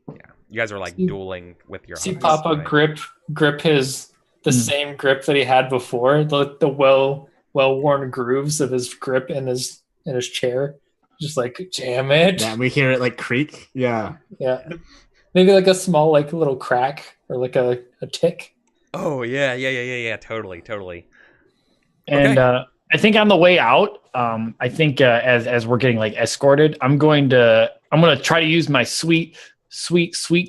Yeah, you guys are like dueling with your
See
eyes,
Papa
right?
grip the same grip that he had before, the well worn grooves of his grip in his chair. Just like, damn it.
Yeah, we hear it like creak. Yeah.
Yeah. Maybe like a small like little crack or like a tick.
Oh yeah, totally.
And I think on the way out, I think as we're getting like escorted, I'm gonna try to use my sweet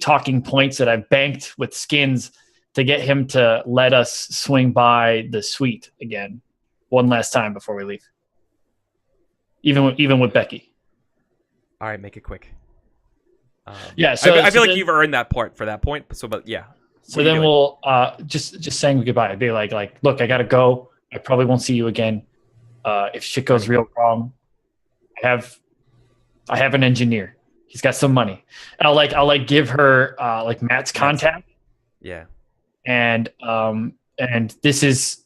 talking points that I've banked with Skins to get him to let us swing by the suite again one last time before we leave. Even with Becky.
All right, make it quick.
Yeah, so
I feel like
then,
you've earned that part for that point. So, but yeah.
So then we'll just saying goodbye. I'd be like, look, I gotta go. I probably won't see you again. If shit goes real wrong, I have an engineer. He's got some money. And I'll give her like Matt's contact.
Yeah.
And this is,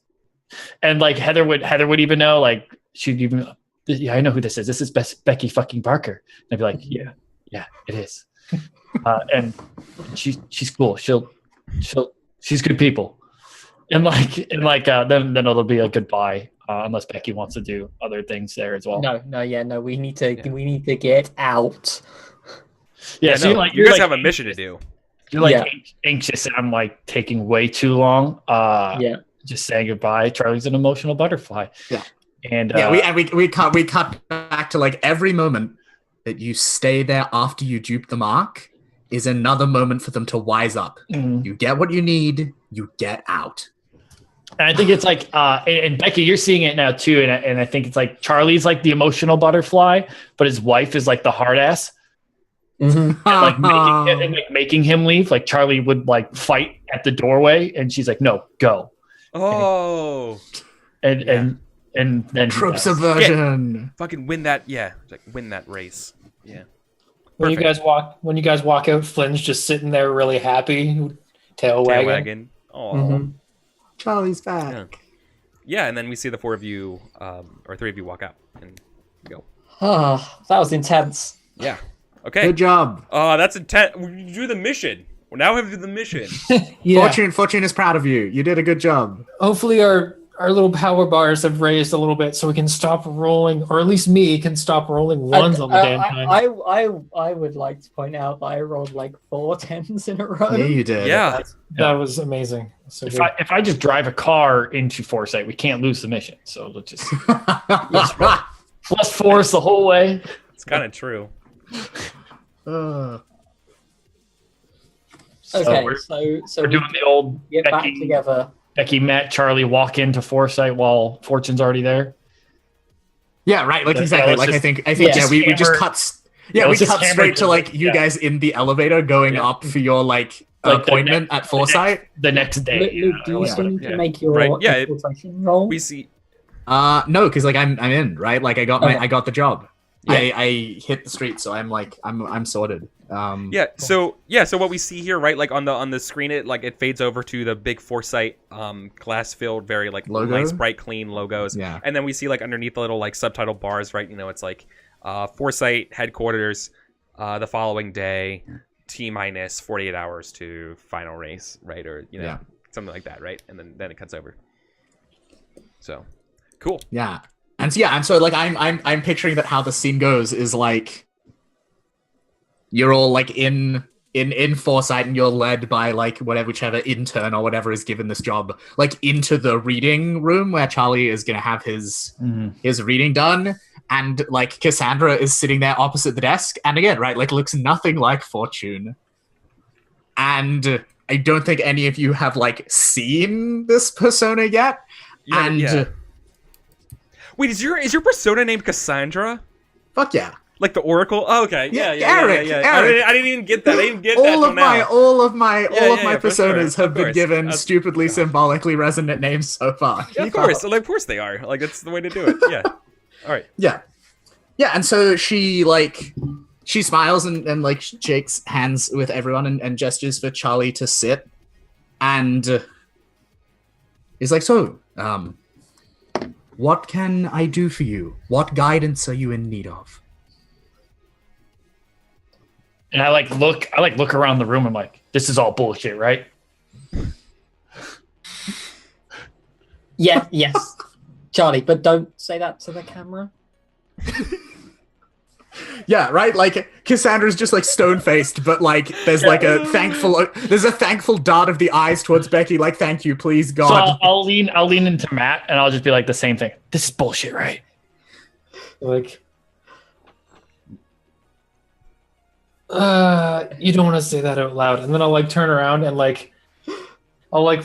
and like Heather would even know, like she'd even, yeah, I know who this is. This is Becky fucking Barker. And I'd be like, yeah, it is. And she's cool. She's good people. And then it'll be a goodbye, unless Becky wants to do other things there as well.
No. We need to get out.
Yeah, so
no, you guys have a mission to do.
You're like anxious, and I'm like taking way too long. Just saying goodbye. Charlie's an emotional butterfly.
Yeah.
And
we cut back to like every moment that you stay there after you dupe the mark is another moment for them to wise up.
Mhm.
You get what you need, you get out.
And I think it's like, and Becky, you're seeing it now too. And I think it's like Charlie's like the emotional butterfly, but his wife is like the hard ass.
Mm-hmm.
And making him leave. Like Charlie would like fight at the doorway, and she's like, "No, go."
Oh.
And then
Trope subversion.
Fucking win that. Yeah. Like win that race. Yeah.
When you guys walk out, Flynn's just sitting there really happy, tail wagging.
Oh.
Mm-hmm.
Charlie's back.
Yeah, and then we see the four of you, or three of you walk out and go.
Oh, that was intense.
Yeah. Okay.
Good job.
That's intense. You do the mission. Well, now we have to do the mission.
Yeah.
Fortune is proud of you. You did a good job.
Hopefully our little power bars have raised a little bit so we can stop rolling, or at least me can stop rolling ones on the damn time.
I would like to point out that I rolled like 4 10s in a row.
Yeah, you did.
Yeah.
That was amazing. So
if I just drive a car into Foresight, we can't lose the mission. So let's just plus force the whole way.
It's kind of true.
Okay, so
we're doing the old
get back together.
Becky, Matt, Charlie walk into Foresight while Fortune's already there.
Yeah, right. Like exactly. Like I think we just cut. Yeah, we cut straight to like you guys in the elevator going up for your like appointment at Foresight.
The next day.
Luke, do you still need to make your infiltration roll?
We see.
No, because like I'm in, right? Like I got the job.
Yeah.
I hit the street, so I'm like I'm sorted.
So what we see here, right, like on the screen, it fades over to the big Foresight glass filled, very like
logo?
nice, bright, clean logos.
Yeah.
And then we see like underneath the little like subtitle bars, right? It's like Foresight headquarters the following day, T-minus 48 hours to final race, right? Or something like that, right? And then it cuts over. So cool.
Yeah. And so like I'm picturing that how the scene goes is like you're all like in Foresight and you're led by like whichever intern or whatever is given this job like into the reading room where Charlie is gonna have his reading done, and like Cassandra is sitting there opposite the desk, and again, right, like looks nothing like Fortune. And I don't think any of you have like seen this persona yet.
Yeah,
and
yeah. Wait, is your persona named Cassandra?
Fuck yeah.
Like the Oracle? Oh, okay. Yeah.
Eric.
I didn't even get that. I didn't get that till now.
All of my
for
personas
sure.
have been given
That's-
stupidly symbolically resonant names so far.
Yeah, of course. Of course they are. Like, that's the way to do it. Yeah. All right.
Yeah. Yeah, and so she smiles and like shakes hands with everyone and gestures for Charlie to sit, and is like, so, what can I do for you? What guidance are you in need of?
And I look around the room. I'm like, this is all bullshit, right?
Yeah, yes. Charlie, but don't say that to the camera.
Yeah, right. Like Cassandra's just like stone-faced, but like there's like a thankful dot of the eyes towards Becky. Like, thank you, please, God.
So I'll lean into Matt, and I'll just be like the same thing. This is bullshit, right?
Like, you don't want to say that out loud. And then I'll like turn around and like, I'll like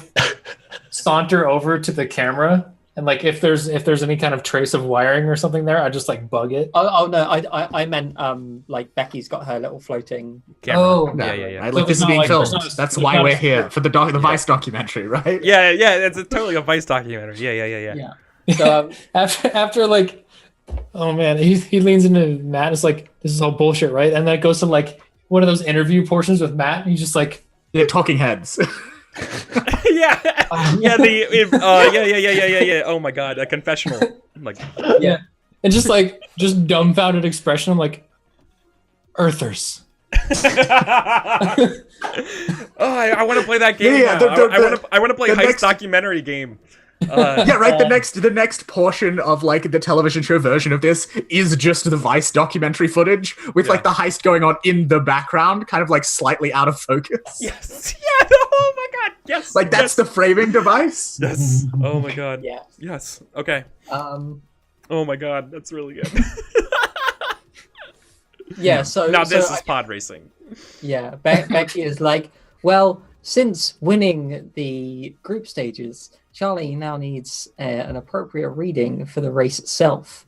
saunter over to the camera. And like, if there's any kind of trace of wiring or something there, I just like bug it.
Oh no, I meant like Becky's got her little floating.
Camera.
Oh.
Yeah.
Right?
So
Like, this
it's
is
not
being
like-
filmed.
it's not-
That's
it's
why
not
we're
a-
here for the Vice documentary, right?
Yeah. It's totally a Vice documentary. Yeah.
So
after like, oh man, he leans into Matt. It's like, this is all bullshit, right? And then it goes to like one of those interview portions with Matt. And he's just like,
Yeah, talking heads.
yeah. Yeah. Oh my God, a confessional. I'm like,
yeah, and just dumbfounded expression. I'm like, Earthers.
I want to play that game.
Yeah,
now. I want to play
the
heist
next-
documentary game.
Yeah, right. The next portion of like the television show version of this is just the Vice documentary footage with like the heist going on in the background, kind of like slightly out of focus.
Yes. Yeah. Oh my God. Yes.
Like that's the framing device.
Yes. Oh my God.
yeah.
Yes. Okay.
Um.
Oh my God. That's really good.
Yeah. So
Now this
so
is pod racing.
Yeah, Becky is like, well, since winning the group stages, Charlie now needs an appropriate reading for the race itself.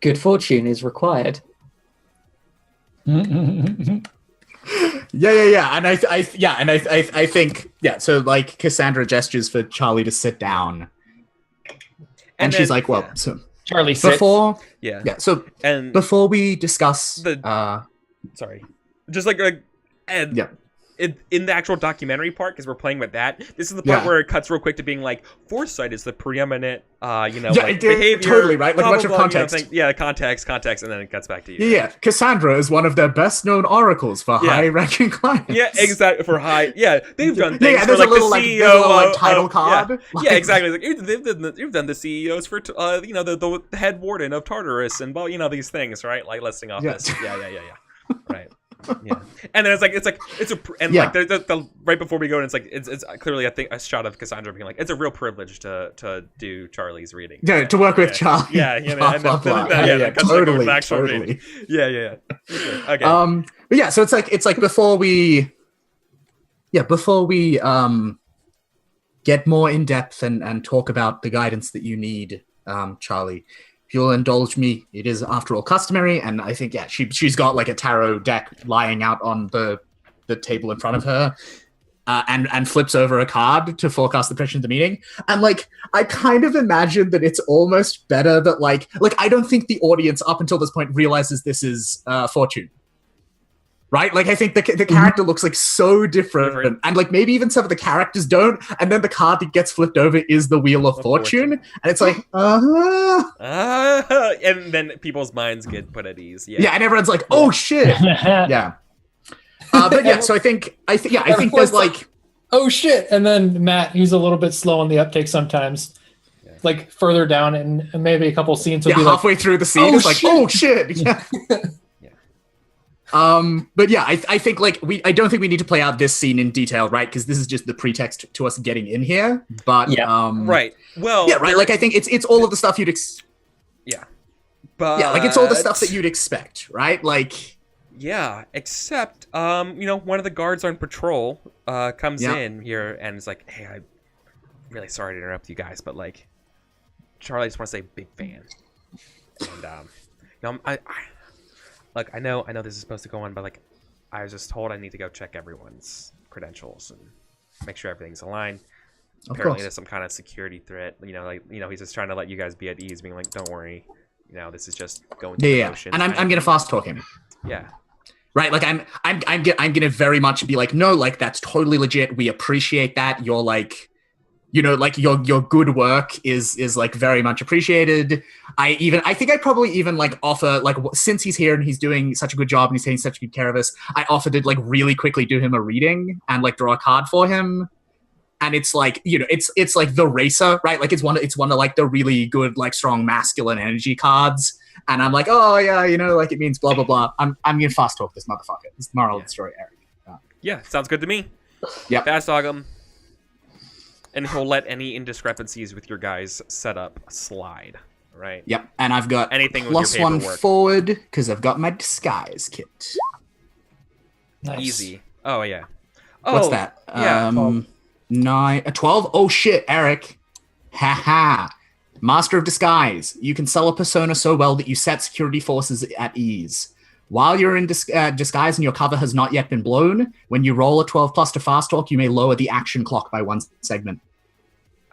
Good fortune is required.
Yeah. And I think so. Like Cassandra gestures for Charlie to sit down, and she's
then-
like, well,
yeah.
so
Charlie sits.
before
Yeah.
so
And
before we discuss
sorry, just like and
Yeah.
in the actual documentary part, because we're playing with that. This is the part where it cuts real quick to being like, foresight is the preeminent, like, behavior.
Totally right, like
blah,
much
blah,
of
blah,
context.
Context, and then it cuts back to you.
Yeah, Cassandra is one of their best known oracles for high-ranking clients.
Yeah, exactly. For high, they've done things for
there's
like
a little,
the
like,
CEO
there's a little, like,
of-
title
of-
card.
Yeah, exactly. Like you've done the CEOs for the head warden of Tartarus and these things, right? Like listing off this. Yeah. Right. Yeah, and then it's the right before we go in, it's clearly I think a shot of Cassandra being like, it's a real privilege to do Charlie's reading.
Yeah, to work with Charlie.
Yeah,
Blah, blah, blah. Totally.
Yeah. Okay.
But yeah, so it's like before we get more in depth and talk about the guidance that you need, Charlie. If you'll indulge me, it is after all customary, and I think she's got like a tarot deck lying out on the table in front of her, and flips over a card to forecast the prediction of the meeting. And like I kind of imagine that it's almost better that like I don't think the audience up until this point realizes this is Fortune. Right? Like, I think the character looks like so different. And like maybe even some of the characters don't. And then the card that gets flipped over is the Wheel of Fortune. And it's like,
and then people's minds get put at ease. Yeah.
Yeah, and everyone's like, oh shit. Yeah. But yeah, so I think there's like,
oh shit. And then Matt, he's a little bit slow on the uptake sometimes.
Yeah.
Like further down and maybe a couple scenes will be
halfway through the scene,
oh,
it's like,
shit.
oh shit. Yeah. But yeah, I think like I don't think we need to play out this scene in detail, right? Because this is just the pretext to us getting in here. But
right. Well,
yeah, right. Like I think it's all of the stuff you'd.
Yeah. But
Yeah, like it's all the stuff that you'd expect, right? Like,
yeah, except one of the guards on patrol comes
Yeah.
in here and is like, "Hey, I'm really sorry to interrupt you guys, but like, Charlie, I just want to say big fan." And I know this is supposed to go on, but like, I was just told I need to go check everyone's credentials and make sure everything's aligned.
of
Apparently,
course.
there's some kind of security threat. He's just trying to let you guys be at ease, being like, "Don't worry, this is just going through the
Yeah.
motions."
And I'm gonna fast talk him.
Yeah.
Right, like I'm gonna very much be like, no, like that's totally legit. We appreciate that. You're like, like your good work is like very much appreciated. I think I'd probably even like offer, like, since he's here and he's doing such a good job and he's taking such good care of us, I offered to like really quickly do him a reading and like draw a card for him. And it's like, it's like the racer, right? Like it's one of like the really good, like strong masculine energy cards. And I'm like, oh yeah, like it means blah blah blah. I'm gonna fast talk this motherfucker. It's the moral of the story, Eric.
Yeah, sounds good to me.
Yep.
Fast dog him. And he'll let any indiscrepancies with your guys' setup slide, right?
Yep. And I've got
Anything with
plus
your
one
paperwork.
forward because I've got my disguise kit.
Nice.
Easy. Oh, yeah.
What's that?
Yeah.
12. Oh shit, Eric. Haha. Master of Disguise. You can sell a persona so well that you set security forces at ease. While you're in disguise and your cover has not yet been blown, when you roll a 12 plus to fast talk, you may lower the action clock by one segment.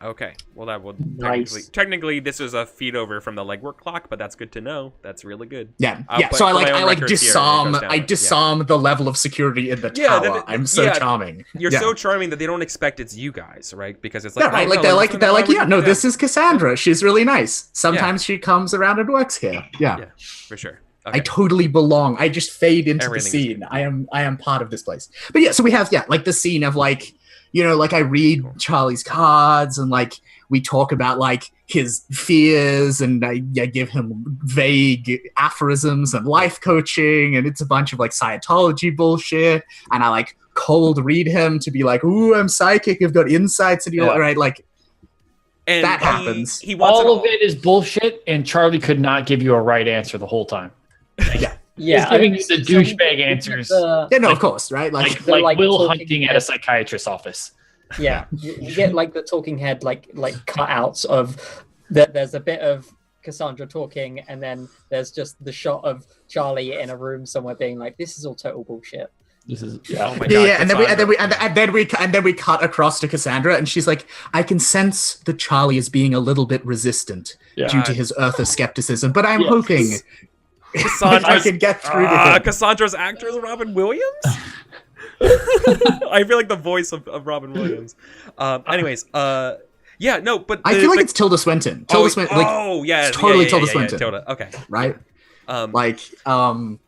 Okay. Well, that would
Nice.
technically this is a feed over from the legwork clock, but that's good to know. That's really good.
Yeah,
I'll
yeah.
put
So I
for my own
like
records here, it
disarm.
goes down.
I
Yeah.
disarm the level of security in the
Yeah,
tower. I'm so
yeah.
charming.
You're
Yeah.
so charming that they don't expect it's you guys, right? Because it's like,
Yeah, right.
oh,
Like
no,
they're
it's
like they're like,
not-
yeah, no, this is Cassandra. She's really nice. Sometimes she comes around and works here. Yeah.
Yeah, for sure.
I
Okay.
totally belong. I just fade into
Everything
the
is
scene.
good.
I am part of this place. But yeah, so we have like the scene of like, like I read Charlie's cards and like we talk about like his fears and I give him vague aphorisms and life coaching and it's a bunch of like Scientology bullshit and I like cold read him to be like, ooh, I'm psychic. I've got insights and
Yeah.
right, like
And
that happens.
He wants
All of it is bullshit, and Charlie could not give you a right answer the whole time.
Yeah,
He's giving you the douchebag answers.
yeah, no, of course, right? Like
Like,
They're like
Will
talking
Hunting at a psychiatrist's office.
Yeah, you get like the talking head, like cutouts of that. There's a bit of Cassandra talking, and then there's just the shot of Charlie in a room somewhere being like, "This is all total bullshit."
This is
Oh my
yeah,
God,
yeah, and
Cassandra.
then we cut across to Cassandra, and she's like, "I can sense that Charlie is being a little bit resistant
Yeah.
due to his Eartha skepticism, but I'm
Yes.
hoping I can get through to him."
Cassandra's actor is Robin Williams? I feel like the voice of Robin Williams. Anyways, yeah, no, but
I feel like it's Tilda Swinton. Tilda Swinton, like,
oh yeah,
it's totally
yeah,
Tilda
yeah,
Swinton.
Tilda. Okay.
right?
Um,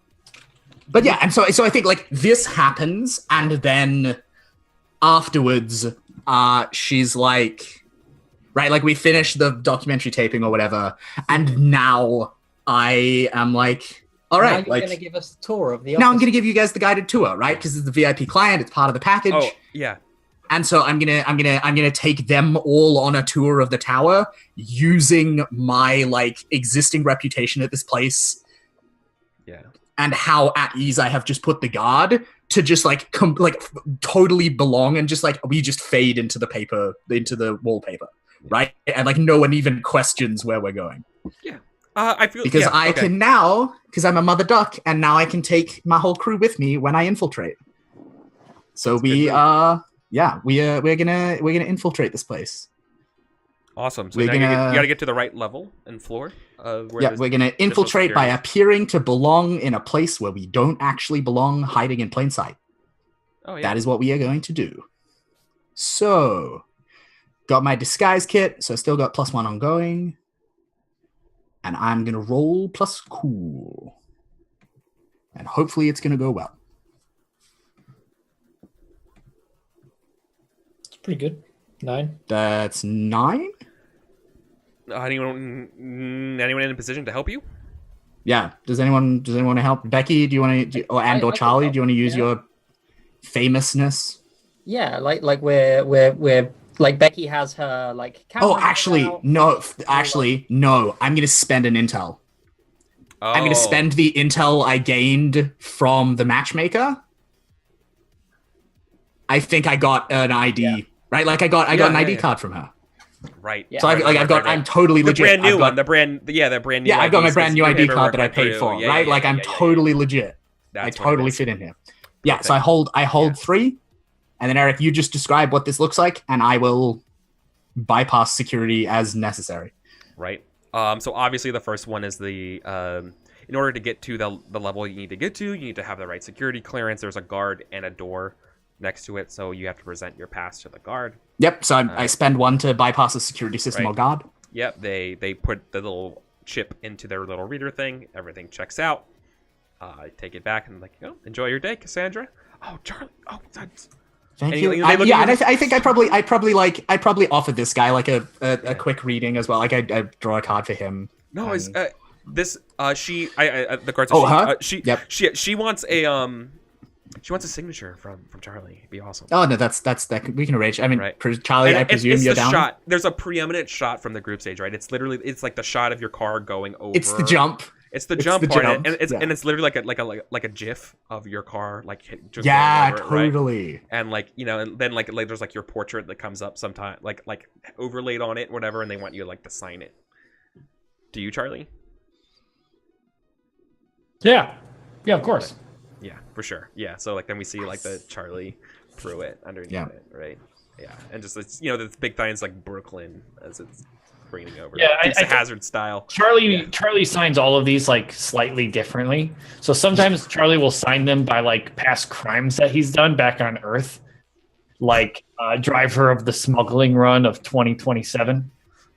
But yeah, and so I think like this happens, and then afterwards, she's like, right, like we finish the documentary taping or whatever, and now I am like, all
Now
right,
you're
like
gonna give us a tour of the.
now I'm
office.
gonna give you guys the guided tour, right? Because it's the VIP client, it's part of the package.
oh yeah.
And so I'm gonna take them all on a tour of the tower using my like existing reputation at this place
Yeah.
and how at ease I have just put the guard to just like totally belong and just like we just fade into the paper, into the wallpaper, right? And like no one even questions where we're going
I feel
because
yeah,
I
okay.
can now, because I'm a mother duck, and now I can take my whole crew with me when I infiltrate. So we're gonna infiltrate this place.
Awesome. So
we're
now
gonna-
you gotta get to the right level and floor of where
Yeah,
there's
we're gonna infiltrate by
security.
appearing to belong in a place where we don't actually belong, hiding in plain sight.
Oh yeah.
That is what we are going to do. So, got my disguise kit, so I still got +1 ongoing. And I'm gonna roll plus cool. And hopefully it's gonna go well.
It's pretty good. 9.
That's 9?
anyone in a position to help you?
Yeah. Does anyone want to help? Becky, do you want to, or
I can
Charlie,
help,
do you want to use
yeah.
your famousness?
Yeah, like we're like Becky has her like.
Oh,
camera
actually,
out.
no. Actually, no. I'm gonna spend an intel. I'm going to spend the intel I gained from the matchmaker. I think I got an ID, right? Like I got an ID card from her.
Right.
Yeah.
So I'm totally
the
legit.
brand new
I've got,
one. The brand new.
Yeah, I've got my brand new ID card that I paid
through.
for, right? Like I'm totally legit. I totally fit in here. Yeah, so I hold 3, and then Eric, you just describe what this looks like, and I will bypass security as necessary.
Right. So obviously the first one is the in order to get to the level you need to get to, you need to have the right security clearance. There's a guard and a door next to it, so you have to present your pass to the guard.
Yep. So I spend 1 to bypass the security system or guard.
Yep. They put the little chip into their little reader thing. Everything checks out. I take it back and like, enjoy your day, Cassandra. Oh, Charlie. Oh, that's...
Thank you. I think I probably offered this guy like a quick reading as well. Like I draw a card for him.
No, is this the card.
Oh, her?
She wants a signature from Charlie. It'd be awesome.
Oh no, that's that we can arrange. I mean,
right.
Charlie,
and
I presume you're down.
Shot. There's a preeminent shot from the group stage, right? It's like the shot of your car going over.
It's the jump.
It's the jump part, and it's literally like a GIF of your car, like just over
totally.
It, right? And like and then like there's like your portrait that comes up sometime, like overlaid on it, whatever, and they want you like to sign it. Do you, Charlie?
Yeah, of course.
Yeah, for sure. Yeah, so like then we see like the Charlie Pruitt underneath it, right? Yeah, and just it's the big signs like Brooklyn as it's bringing over.
Yeah,
it's a Hazard style.
Charlie signs all of these like slightly differently. So sometimes Charlie will sign them by like past crimes that he's done back on Earth, like driver of the smuggling run of 2027,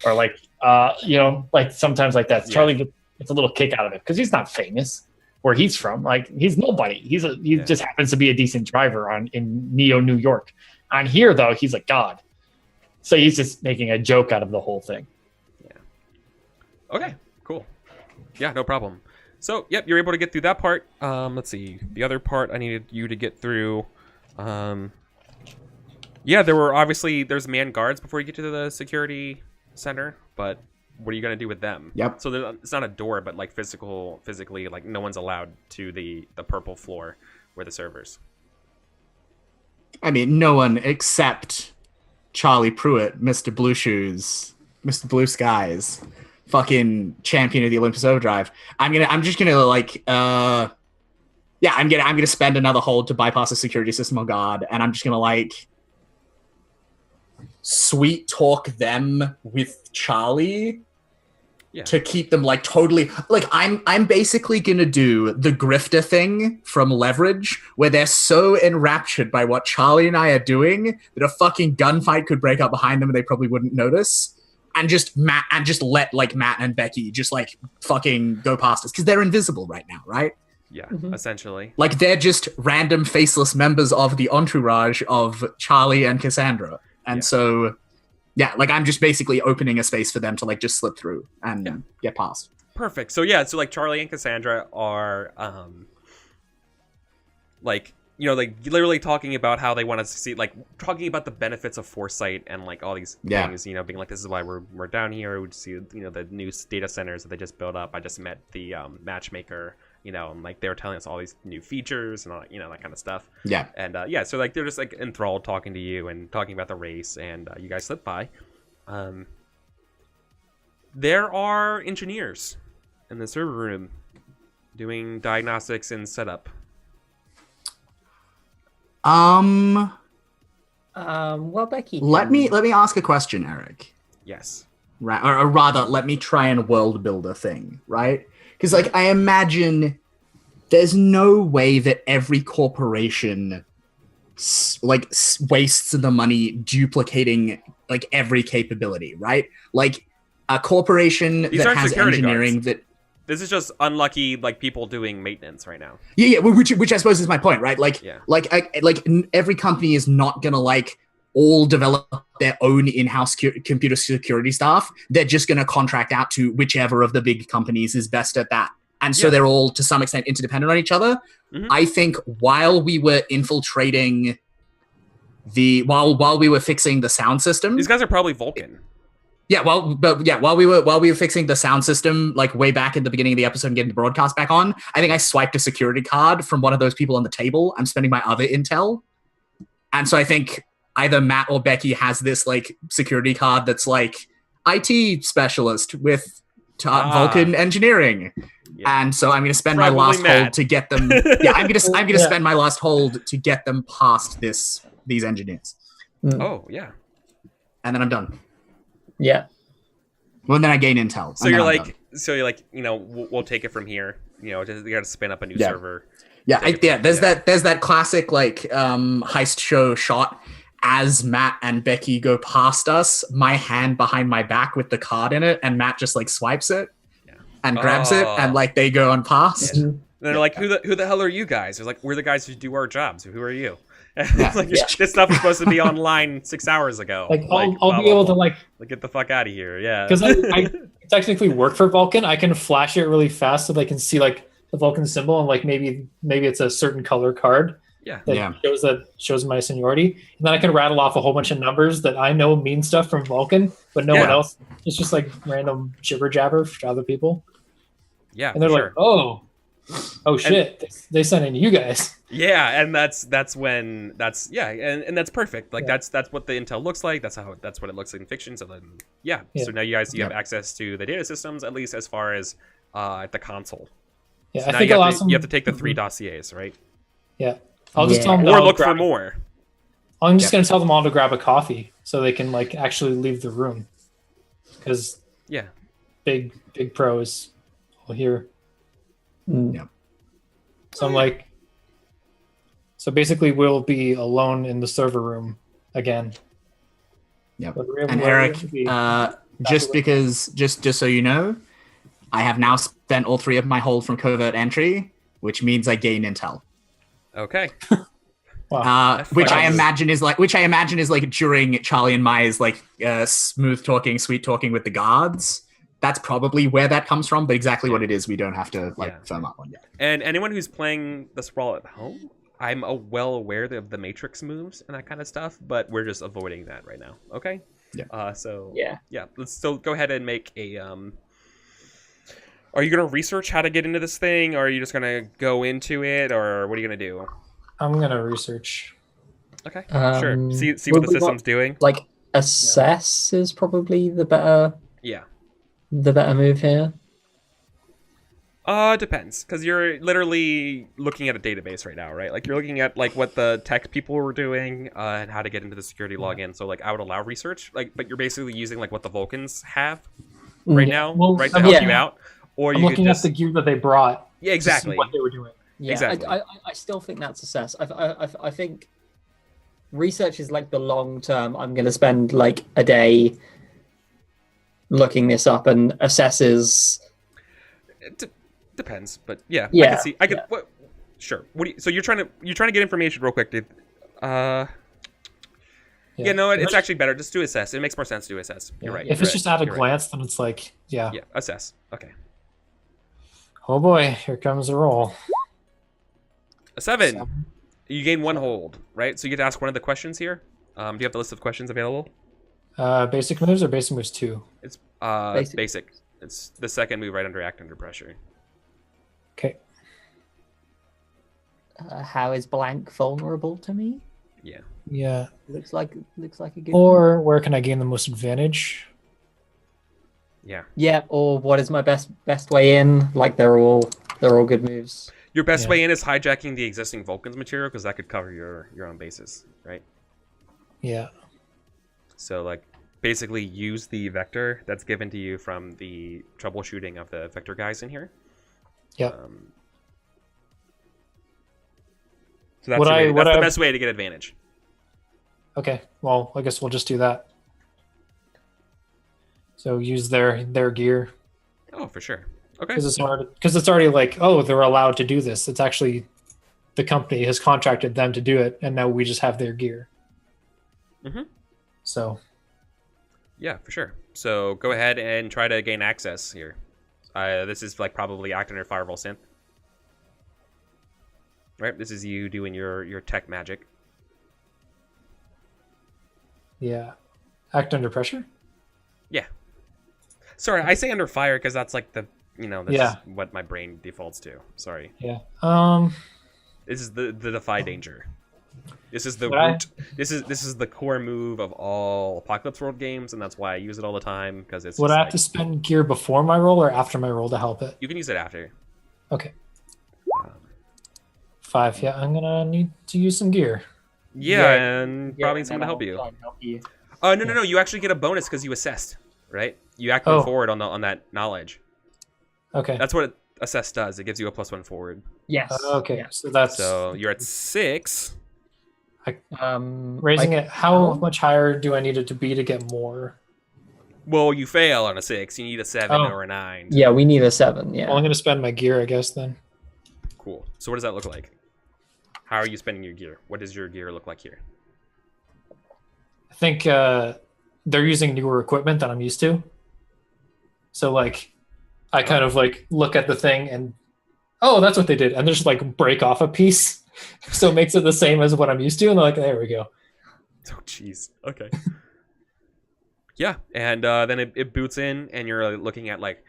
or like like sometimes like that. Charlie gets a little kick out of it because he's not famous where he's from. Like he's nobody. He just happens to be a decent driver in Neo New York. On here though, he's a god. So he's just making a joke out of the whole thing.
Okay, cool. Yeah, no problem. So, yep, you're able to get through that part. Let's see. The other part I needed you to get through. There's manned guards before you get to the security center, but what are you going to do with them?
Yep.
So it's not a door, but like physically, like no one's allowed to the purple floor where the servers.
I mean, no one except Charlie Pruitt, Mr. Blue Shoes, Mr. Blue Skies. Fucking champion of the Olympus Overdrive. I'm gonna spend another hold to bypass the security system on guard, and I'm just gonna like sweet talk them with Charlie to keep them like totally like I'm basically gonna do the grifter thing from Leverage, where they're so enraptured by what Charlie and I are doing that a fucking gunfight could break out behind them and they probably wouldn't notice. And just let like Matt and Becky just like fucking go past us because they're invisible right now, right?
Yeah, essentially.
Like they're just random faceless members of the entourage of Charlie and Cassandra, and so like I'm just basically opening a space for them to like just slip through and get past.
Perfect. So so like Charlie and Cassandra are like literally talking about how they want to see, like talking about the benefits of foresight and like all these things, being like, this is why we're down here. We see, the new data centers that they just built up. I just met the matchmaker, and like they were telling us all these new features and all, that kind of stuff.
Yeah.
And so like they're just like enthralled talking to you and talking about the race, and you guys slip by. There are engineers in the server room doing diagnostics and setup.
Well, Becky.
Let me ask a question, Eric.
Yes.
Right, or rather, let me try and world build a thing, right? Because like I imagine there's no way that every corporation wastes the money duplicating like every capability, right? Like a corporation that has engineering guards. That.
This is just unlucky, like people doing maintenance right now.
Yeah, which I suppose is my point, right? Like every company is not gonna like all develop their own in-house computer security staff. They're just gonna contract out to whichever of the big companies is best at that, and so they're all to some extent interdependent on each other. Mm-hmm. I think while we were infiltrating while we were fixing the sound system,
these guys are probably Vulcan.
Yeah, while we were fixing the sound system, like way back at the beginning of the episode and getting the broadcast back on, I think I swiped a security card from one of those people on the table. I'm spending my other intel, and so I think either Matt or Becky has this like security card that's like IT specialist with Vulcan engineering, and so I'm going to spend my last hold to get them. Yeah, I'm going to spend my last hold to get them past these engineers.
Oh yeah,
and then I'm done.
Yeah.
Well, then I gain intel.
So you're like, we'll take it from here. You got to spin up a new server.
Yeah, There's that classic like heist show shot as Matt and Becky go past us. My hand behind my back with the card in it, and Matt just like swipes it and grabs it, and like they go on past.
Yeah. And they're like, who the hell are you guys? They're like, we're the guys who do our jobs. Who are you? This stuff was supposed to be online 6 hours ago.
I'll be able to like
get the fuck out of here. Yeah,
because I technically work for Vulcan. I can flash it really fast so they can see like the Vulcan symbol, and like maybe it's a certain color card. Shows my seniority, and then I can rattle off a whole bunch of numbers that I know mean stuff from Vulcan, but no one else. It's just like random jibber jabber to other people.
Yeah,
and they're like, oh shit, they sent in you guys.
Yeah, and that's perfect. Like that's what the intel looks like. That's what it looks like in fiction. So then so now you have access to the data systems, at least as far as the console.
Yeah,
so
I think
you have to take the 3 dossiers, right?
Yeah, I'll just tell them
or look for more.
I'm just gonna tell them all to grab a coffee so they can like actually leave the room, because big pros will hear.
Yeah.
So I'm like. So basically, we'll be alone in the server room again.
Yep. And Eric, just so you know, I have now spent all 3 of my hold from covert entry, which means I gain intel.
Okay.
Wow.
Which I imagine is like during Charlie and Maya's like smooth talking, sweet talking with the guards. That's probably where that comes from, but exactly what it is, we don't have to firm up on yet.
And anyone who's playing the Sprawl at home, I'm well aware of the Matrix moves and that kind of stuff, but we're just avoiding that right now. Okay.
Yeah.
Let's still go ahead and make a. Are you gonna research how to get into this thing, or are you just gonna go into it, or what are you gonna do?
I'm gonna research.
Okay. Sure. See what the system's doing.
Like assess is probably the better.
Yeah.
The better move here.
Depends, because you're literally looking at a database right now, right? Like you're looking at like what the tech people were doing and how to get into the security login. So like I would allow research, but you're basically using like what the Vulcans have right now, to help you out. Or
I'm looking at the gear that they brought.
Yeah, exactly.
To see what they were doing.
Yeah,
exactly.
I still think that's assess. I think research is like the long term. I'm going to spend like a day looking this up, and assesses.
Depends, but I can see. I could. What, sure. So you're trying to get information real quick, dude. It's actually better. Just do assess. It makes more sense to do assess. You're right.
If it's just at a glance, then it's like,
Yeah, assess. Okay.
Oh boy, here comes a roll.
A 7. You gain 1 hold, right? So you get to ask one of the questions here. Do you have the list of questions available?
Basic moves or basic moves 2?
It's basic. It's the second move right under act under pressure.
Okay.
How is blank vulnerable to me?
Yeah.
Looks like a good.
Or where can I gain the most advantage?
Yeah.
Yeah. Or what is my best way in? Like they're all good moves.
Your best way in is hijacking the existing Vulcan's material, because that could cover your own bases, right?
Yeah.
So like basically use the vector that's given to you from the troubleshooting of the vector guys in here.
Yeah.
So that's the best way to get advantage.
Okay. Well, I guess we'll just do that. So use their gear.
Oh, for sure. Okay.
Because it's already like, oh, they're allowed to do this. It's actually the company has contracted them to do it, and now we just have their gear.
Mm-hmm.
So.
Yeah, for sure. So go ahead and try to gain access here. This is like probably act under firewall synth. Right? This is you doing your tech magic.
Yeah. Act under pressure?
Sorry, I say under fire because that's like the that's
Yeah.
what my brain defaults to. Sorry.
Yeah.
This is the defy danger. This is the
Would I-
root. This is the core move of all Apocalypse World games, and that's why I use it all the time because it's.
Would
just
I have to spend gear before my roll or after my roll to help it?
You can use it after.
Okay.
Um,
5. Yeah, I'm gonna need to use some gear.
yeah, and probably
and
someone to
then
help
I'll
you.
try and help you.
No. You actually get a bonus because you assessed, right? You act
Oh.
forward on that knowledge.
Okay.
That's what assess does. It gives you a +1 forward.
Yes.
Okay.
Yeah.
So that's
So you're at 6.
raising
like,
it. How much higher do I need it to be to get more?
Well, you fail on a 6. You need a 7
Oh.
or a 9.
Yeah, we need a 7. Yeah.
Well, I'm gonna spend my gear, I guess. Then.
Cool. So what does that look like? How are you spending your gear? What does your gear look like here?
I think they're using newer equipment that I'm used to. So like, I kind of like look at the thing and, oh, that's what they did, and just like break off a piece, so it makes it the same as what I'm used to, and they're like, there we go.
Oh, jeez. Okay. Yeah, and then it boots in, and you're looking at like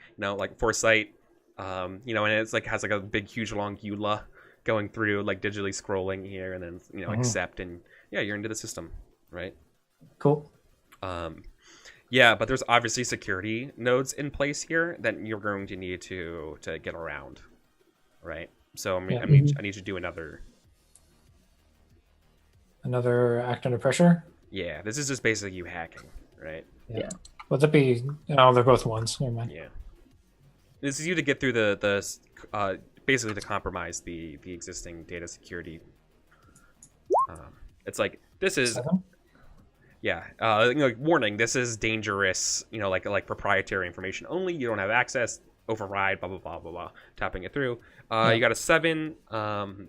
foresight, and it's like has like a big, huge, long EULA going through, like digitally scrolling here, and then accept, and yeah, you're into the system, right?
Cool.
Yeah, but there's obviously security nodes in place here that you're going to need to get around, right? So I need you to do another.
Another act under pressure.
Yeah, this is just basically you hacking, right?
Yeah.
Would that be? No, they're both ones. Never mind.
Yeah. This is you to get through the basically to compromise the existing data security. It's like this is.
7?
Yeah, warning. This is dangerous. Like proprietary information only. You don't have access. Override. Blah blah blah blah blah. Tapping it through. You got a 7.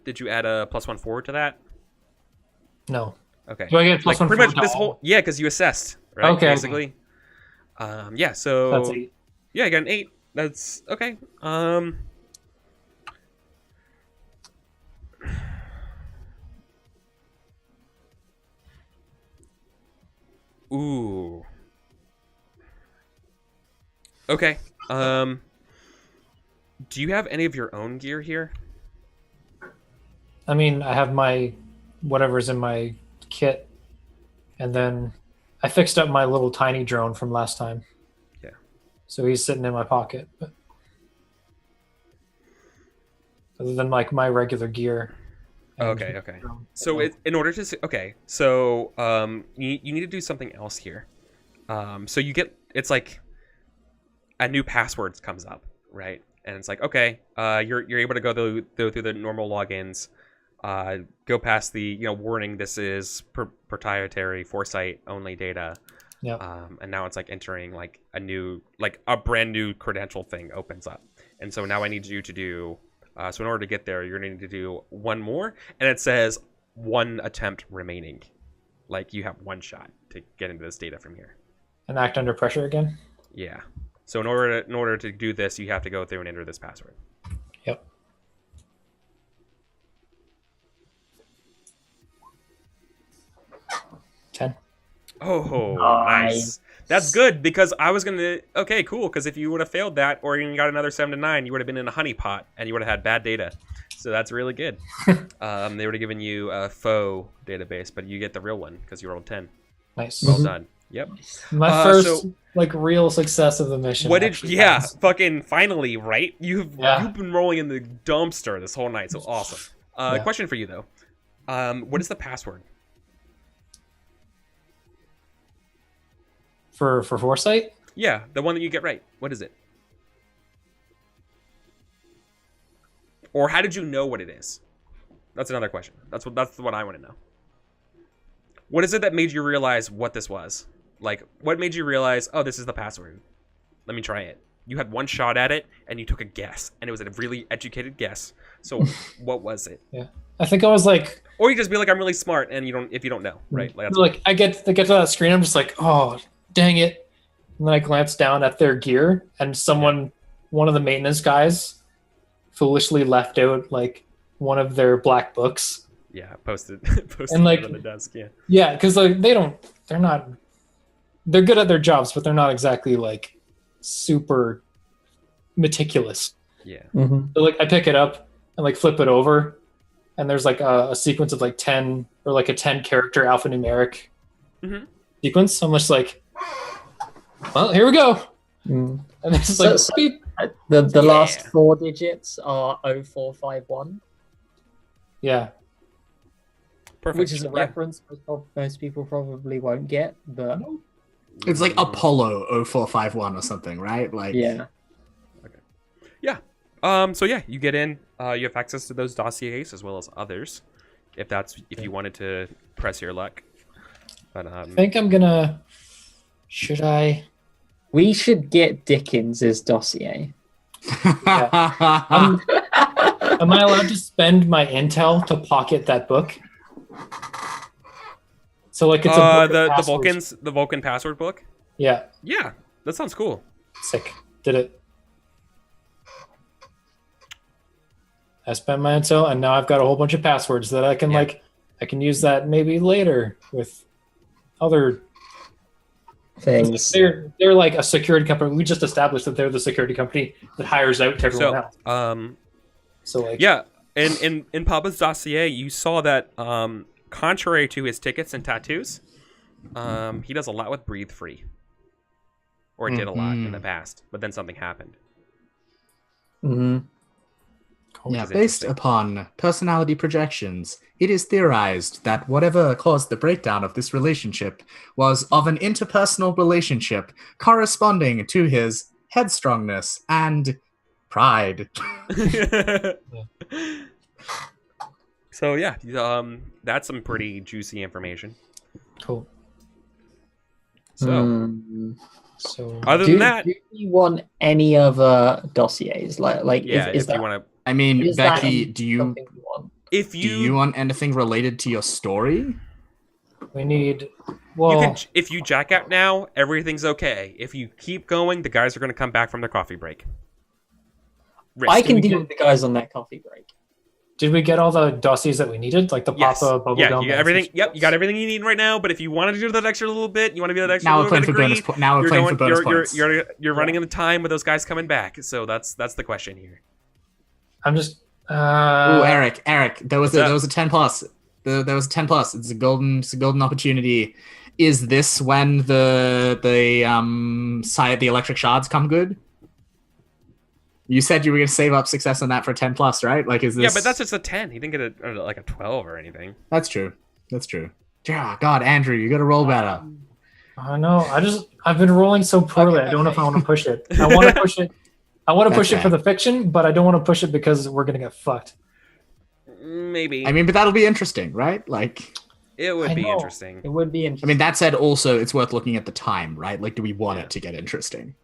Did you add a +1 forward to that?
No.
Okay.
Do I get +1
pretty
forward
much
to
this
all?
whole because you assessed, right?
Okay.
Basically. Yeah. So.
That's 8.
Yeah, I got an 8. That's okay. Ooh. Okay. Do you have any of your own gear here?
I mean, I have my whatever's in my kit, and then I fixed up my little tiny drone from last time.
Yeah.
So he's sitting in my pocket. But other than like my regular gear. and
Okay.
drone.
So in order to you need to do something else here. So you get it's like a new password comes up, right? And it's like you're able to go through the normal logins, go past the warning. This is proprietary foresight only data.
Yeah.
And now it's like entering like a brand new credential thing opens up, and so now I need you to do. So in order to get there, you're going to need to do one more, and it says 1 attempt remaining. Like you have 1 shot to get into this data from here.
And act under pressure again.
Yeah. So in order to do this, you have to go through and enter this password.
Yep. Ten.
Oh,
Nice.
nice. That's good because I was gonna. Okay, cool. Because if you would have failed that, or you got another 7 to 9, you would have been in a honeypot and you would have had bad data. So that's really good. They would have given you a faux database, but you get the real one because you rolled 10.
Nice.
Well done. Yep.
My first
so-
like real success of the mission.
What did?
actually
Yeah,
passed.
fucking finally, right? You've been rolling in the dumpster this whole night, so awesome.
Yeah.
Question for you though. What is the password?
For foresight.
Yeah, the one that you get right. What is it? Or how did you know what it is? That's another question. That's what I want to know. What is it that made you realize what this was? Like, what made you realize, oh, this is the password? Let me try it. You had 1 shot at it, and you took a guess, and it was a really educated guess. So, what was it?
Yeah. I think I was like,
Or you just be like, I'm really smart, and if you don't know, right? Like, that's
I get to that screen. I'm just like, oh, dang it. And then I glance down at their gear, and one of the maintenance guys, foolishly left out like one of their black books.
yeah, posted
And, like-
it on the desk. Yeah.
Yeah, because like they're not they're good at their jobs, but they're not exactly like super meticulous.
Yeah.
Mhm.
So like I pick it up and like flip it over, and there's like a sequence of like 10 or like a 10 character alphanumeric
Mhm.
sequence. I'm just like, well, here we go.
Mm.
And it's just
So-
like
so-
beep.
The
Yeah.
last 4 digits are 0451,
Yeah.
Perfect.
which is a
Yeah.
reference most people probably won't get, but
It's like Apollo 0451 or something, right? Like,
yeah.
So yeah, you get in. You have access to those dossiers as well as others, if you wanted to press your luck. But
I think I'm gonna. Should I?
We should get Dickens's dossier.
Am I allowed to spend my intel to pocket that book? So like it's a book of passwords.
the Vulcan password book.
Yeah,
Yeah, that sounds cool.
sick. Did it. I spent my intel, and now I've got a whole bunch of passwords that I can
Yeah.
I can use that maybe later with other
Things.
They're like a security company. We just established that they're the security company that hires out to everyone
So
else. So like
yeah, in Papa's dossier, you saw that contrary to his tickets and tattoos, he does a lot with Breathe Free, or did a lot in the past. But then something happened.
Hmm.
Yeah,
is
based
interesting.
upon personality projections, it is theorized that whatever caused the breakdown of this relationship was of an interpersonal relationship corresponding to his headstrongness and pride.
So yeah, that's some pretty juicy information.
cool.
So
Mm.
So
other than that,
do you want any other dossiers? Like,
yeah,
is
if
that,
you want to,
I mean,
is that
Becky, do you
something you want?
if
do you want anything related to your story?
we need.
you
Well,
can, if you jack out now, everything's okay. If you keep going, the guys are going to come back from their coffee break. Risk.
I can
we
deal
get-
with the guys on that coffee break.
did we get all the dossiers that we needed? Like the
Yes.
Papa bubble
Yeah,
gum.
you got everything. Yep, you got everything you need right now. But if you want to do that extra little bit, you want to be that extra
Now we're
little
playing
bit
for
of
bonus.
greed,
Now we're
you're
playing
going,
for bonus points.
you're running in the time with those guys coming back. So that's the question here.
I'm just.
Ooh, Eric, there was
What's up?
a 10 plus. There was a 10 plus. It's a golden opportunity. Is this when the electric shards come good? You said you were going to save up success on that for 10 plus, right? Like, is this?
Yeah, but that's just a 10. He didn't get like a 12 or anything.
That's true. Yeah, God, Andrew, you got to roll better.
I know. I've been rolling so poorly. I don't know if I want to push it. I want to push it. I want to push it
Okay.
for the fiction, but I don't want to push it because we're gonna get fucked.
Maybe.
I mean, but that'll be interesting, right? Like,
it would
I
be
know.
interesting.
It would be
I
interesting.
mean, that said, also it's worth looking at the time, right? Like, do we want
Yeah.
it to get interesting?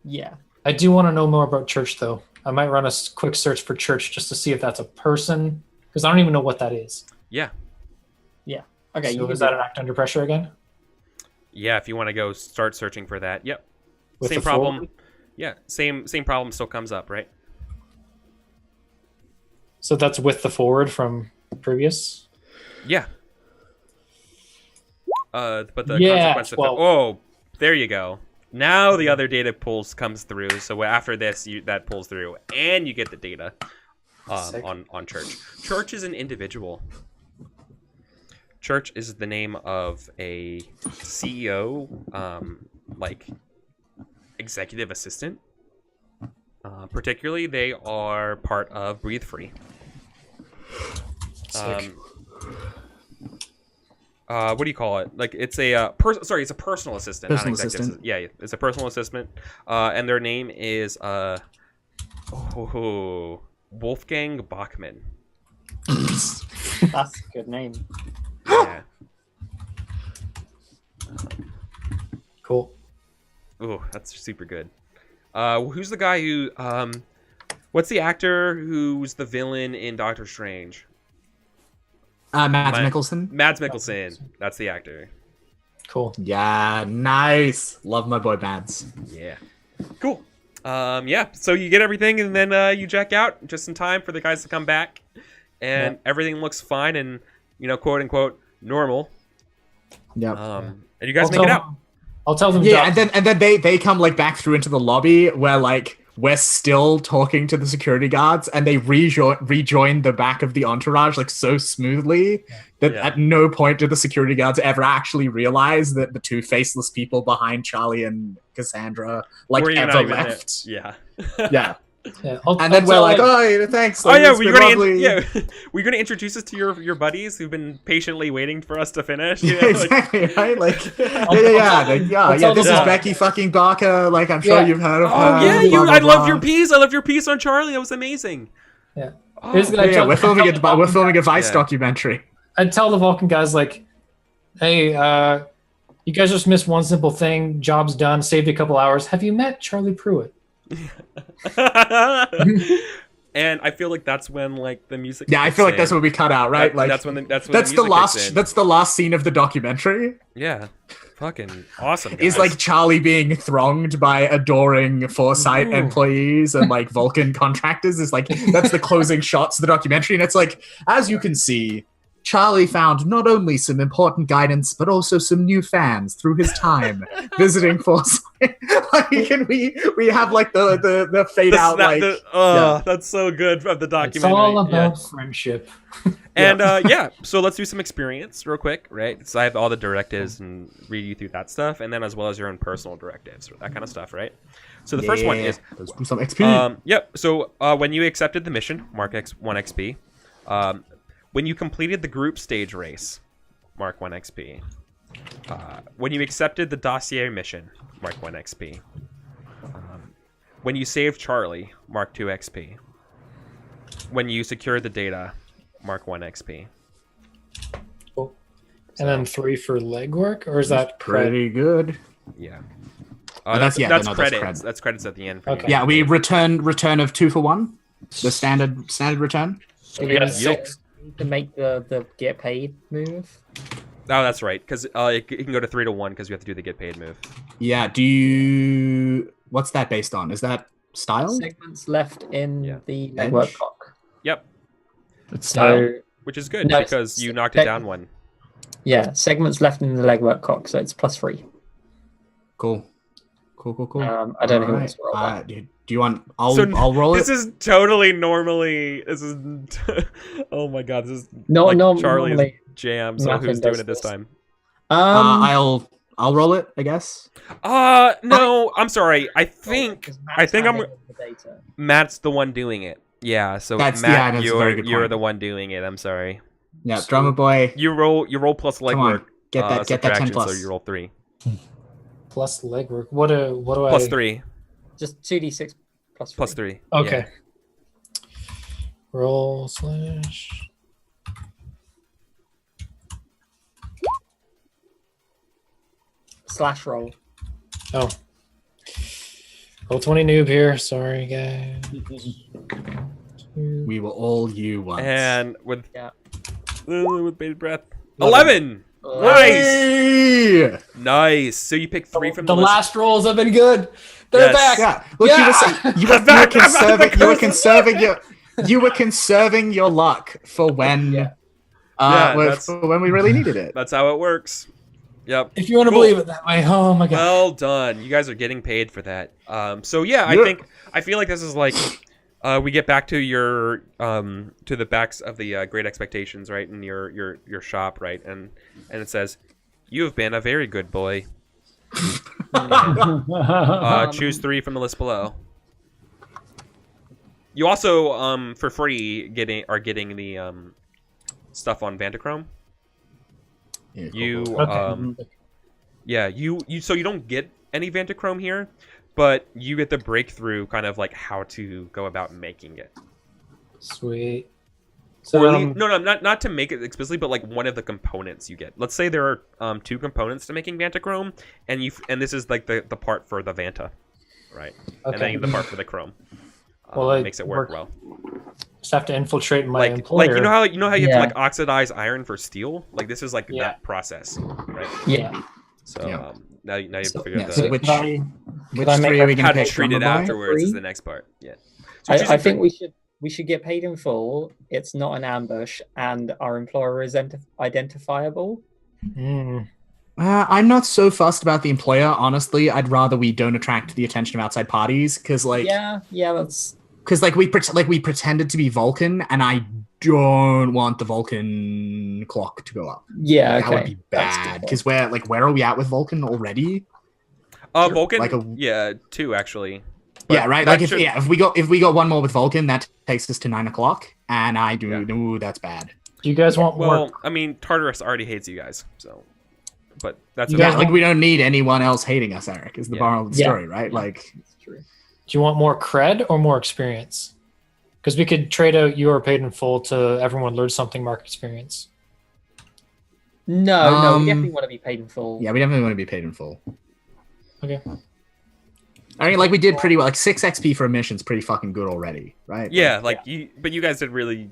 Yeah.
I do want to know more about church, though. I might run a quick search for church just to see if that's a person, because I don't even know what that is.
Yeah.
Okay.
So
you
is
can
that
do
an act under pressure again?
Yeah, if you want to go start searching for that. Yep.
With
Same
the
problem.
forward?
Yeah, same problem still comes up, right?
So that's with the forward from previous.
Yeah. But the
Yeah,
consequence of
well-
oh, there you go. Now the other data pulls comes through. So after this, that pulls through, and you get the data
Sick.
on church. Church is an individual. Church is the name of a CEO, like executive assistant. Particularly, they are part of Breathe Free.
Sick.
What do you call it? Like it's a it's a personal assistant. not an
Personal
executive
assistant.
Yeah, it's a personal assistant. And their name is Wolfgang Bachmann.
That's a good name.
Yeah.
Cool.
Ooh, that's super good. Who's the guy who what's the actor who's the villain in Doctor Strange?
Mads
My-
Mikkelsen.
Mads Mikkelsen. That's the actor.
Cool.
Yeah, nice. Love my boy Mads.
Yeah. Cool. Yeah, so you get everything and then you jack out just in time for the guys to come back. And everything looks fine and, quote unquote, normal.
Yep.
And you guys make it out.
I'll tell them.
Yeah, and then they come like back through into the lobby where like we're still talking to the security guards, and they rejoin the back of the entourage like so smoothly that at no point do the security guards ever actually realize that the two faceless people behind Charlie and Cassandra like ever left.
Yeah.
Yeah.
Yeah,
and then we're like, oh, thanks. Like,
were you gonna introduce us to your buddies who've been patiently waiting for us to finish? You know,
exactly, right? Like, this is Becky fucking Barker. Like, I'm sure you've heard of her.
Oh yeah, I love your piece. I love your piece on Charlie. That was amazing.
Yeah,
we're filming it. We're filming a Vice documentary.
I'd tell the Vulcan guys like, hey, you guys just missed one simple thing. Job's done. Saved a couple hours. Have you met Charlie Pruitt?
And I feel like that's when like the music.
Yeah, I feel like that's what we cut out, right? Like
that's
the last scene of the documentary.
Yeah, fucking awesome. Guys.
Is like Charlie being thronged by adoring Foresight employees and like Vulcan contractors. Is like that's the closing shots of the documentary, and it's like, as you can see, Charlie found not only some important guidance, but also some new fans through his time visiting Foresight. Like, and we have like the fade out like.
That's so good of the documentary.
It's all about friendship.
And so let's do some experience real quick, right? So I have all the directives and read you through that stuff, and then as well as your own personal directives, that kind of stuff, right? So the first one is
some XP.
So when you accepted the mission, mark one XP. When you completed the group stage race, mark 1 XP. When you accepted the dossier mission, mark 1 XP. When you saved Charlie, mark 2 XP. When you secured the data, mark 1 XP.
Cool. And then 3 for legwork, or is that
pretty good?
Yeah.
That's
credits. That's credits at the end.
Okay.
Yeah, we return of 2 for 1. The standard return.
To make the get paid move.
Oh, that's right. Because it can go to 3 to 1 because you have to do the get paid move.
Yeah. What's that based on? Is that style?
Segments left in the network clock.
Yep.
It's style.
Which is good because you knocked it down 1.
Yeah, segments left in the legwork clock, so it's +3.
Cool.
I don't know who wants to roll that.
Do you want? I'll roll it.
This is totally normally. This is. Oh my god! This is Charlie's jam. So who's doing it this time?
I'll roll it, I guess.
No, I'm sorry. I think Matt's the one doing it. Yeah. So Matt, you're the one doing it. I'm sorry.
Yeah, drummer boy.
You roll plus legwork.
Get that 10 plus.
So you roll 3.
Plus legwork. What do I?
Plus 3.
Just 2d6 plus
3.
Okay.
Yeah.
Roll /
roll.
Oh. Roll 20 noob here. Sorry, guys.
We will all you once.
And with bated breath.
11.
11. Nice. So you pick 3 from the list.
Last rolls have been good. They're back.
Yeah. Look, you were conserving your luck for when for when we really needed it.
That's how it works. Yep.
If you want to believe it that way. Oh my god.
Well done. You guys are getting paid for that. So yeah, I feel like this is like we get back to your to the backs of the Great Expectations, right, in your shop, right, and it says, "You have been a very good boy. Choose 3 from the list below." You also for free are getting the stuff on Vantachrome. Yeah, so you don't get any Vantachrome here, but you get the breakthrough kind of like how to go about making it.
Sweet.
So not to make it explicitly, but like one of the components you get. Let's say there are 2 components to making Vantachrome, and this is like the part for the Vanta, right? Okay. And then you have the part for the Chrome. It makes it work well.
Just have to infiltrate my employer.
Like you know how you have to like oxidize iron for steel. Like this is like that process, right?
Yeah.
So now you figure out
which 3 are we
how to treat it afterwards is the next part. Yeah. So
I think we should get paid in full. It's not an ambush, and our employer is identifiable.
I'm not so fussed about the employer, honestly. I'd rather we don't attract the attention of outside parties, because
that's
we pretended to be Vulcan, and I don't want the Vulcan clock to go up.
yeah.
That would be bad, because where are we at with Vulcan already?
Vulcan, 2 actually. But
yeah, right. If we got one more with Vulcan, that takes us to 9 o'clock, and ooh, that's bad.
Do you guys want more?
Well, I mean, Tartarus already hates you guys, so. But that's
You guys
okay.
We don't need anyone else hating us, Eric. Is the moral of the story, right?
Yeah.
Like,
That's true.
Do you want more cred or more experience? Because we could trade out you are paid in full to everyone learn something mark experience.
No, we definitely want to be paid in full.
yeah, we definitely want to be paid in full.
Okay.
I mean, we did pretty well. 6 XP for a mission's pretty fucking good already, right?
Yeah, but you guys did really.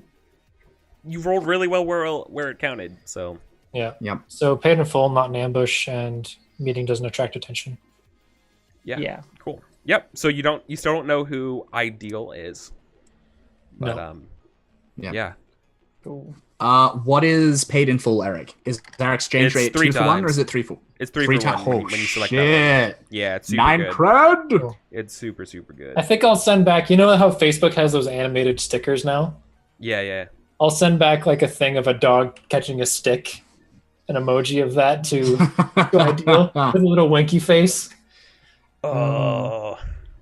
You rolled really well where it counted, so.
Yeah.
Yep.
So paid in full, not an ambush, and meeting doesn't attract attention.
Yeah.
Cool. Yep. So you still don't know who Ideal is. But
No.
yeah.
Cool.
What is paid in full, Eric? Is our exchange
It's
rate
3
2 for 1 or
times.
is it 3 for?
It's 3 for 1
times.
when
Oh
you select that one.
shit!
Yeah, it's super
9
good.
cred.
It's super, super good.
I think I'll send back. You know how Facebook has those animated stickers now?
Yeah.
I'll send back like a thing of a dog catching a stick, an emoji of that to Ideal with a little winky face.
Oh,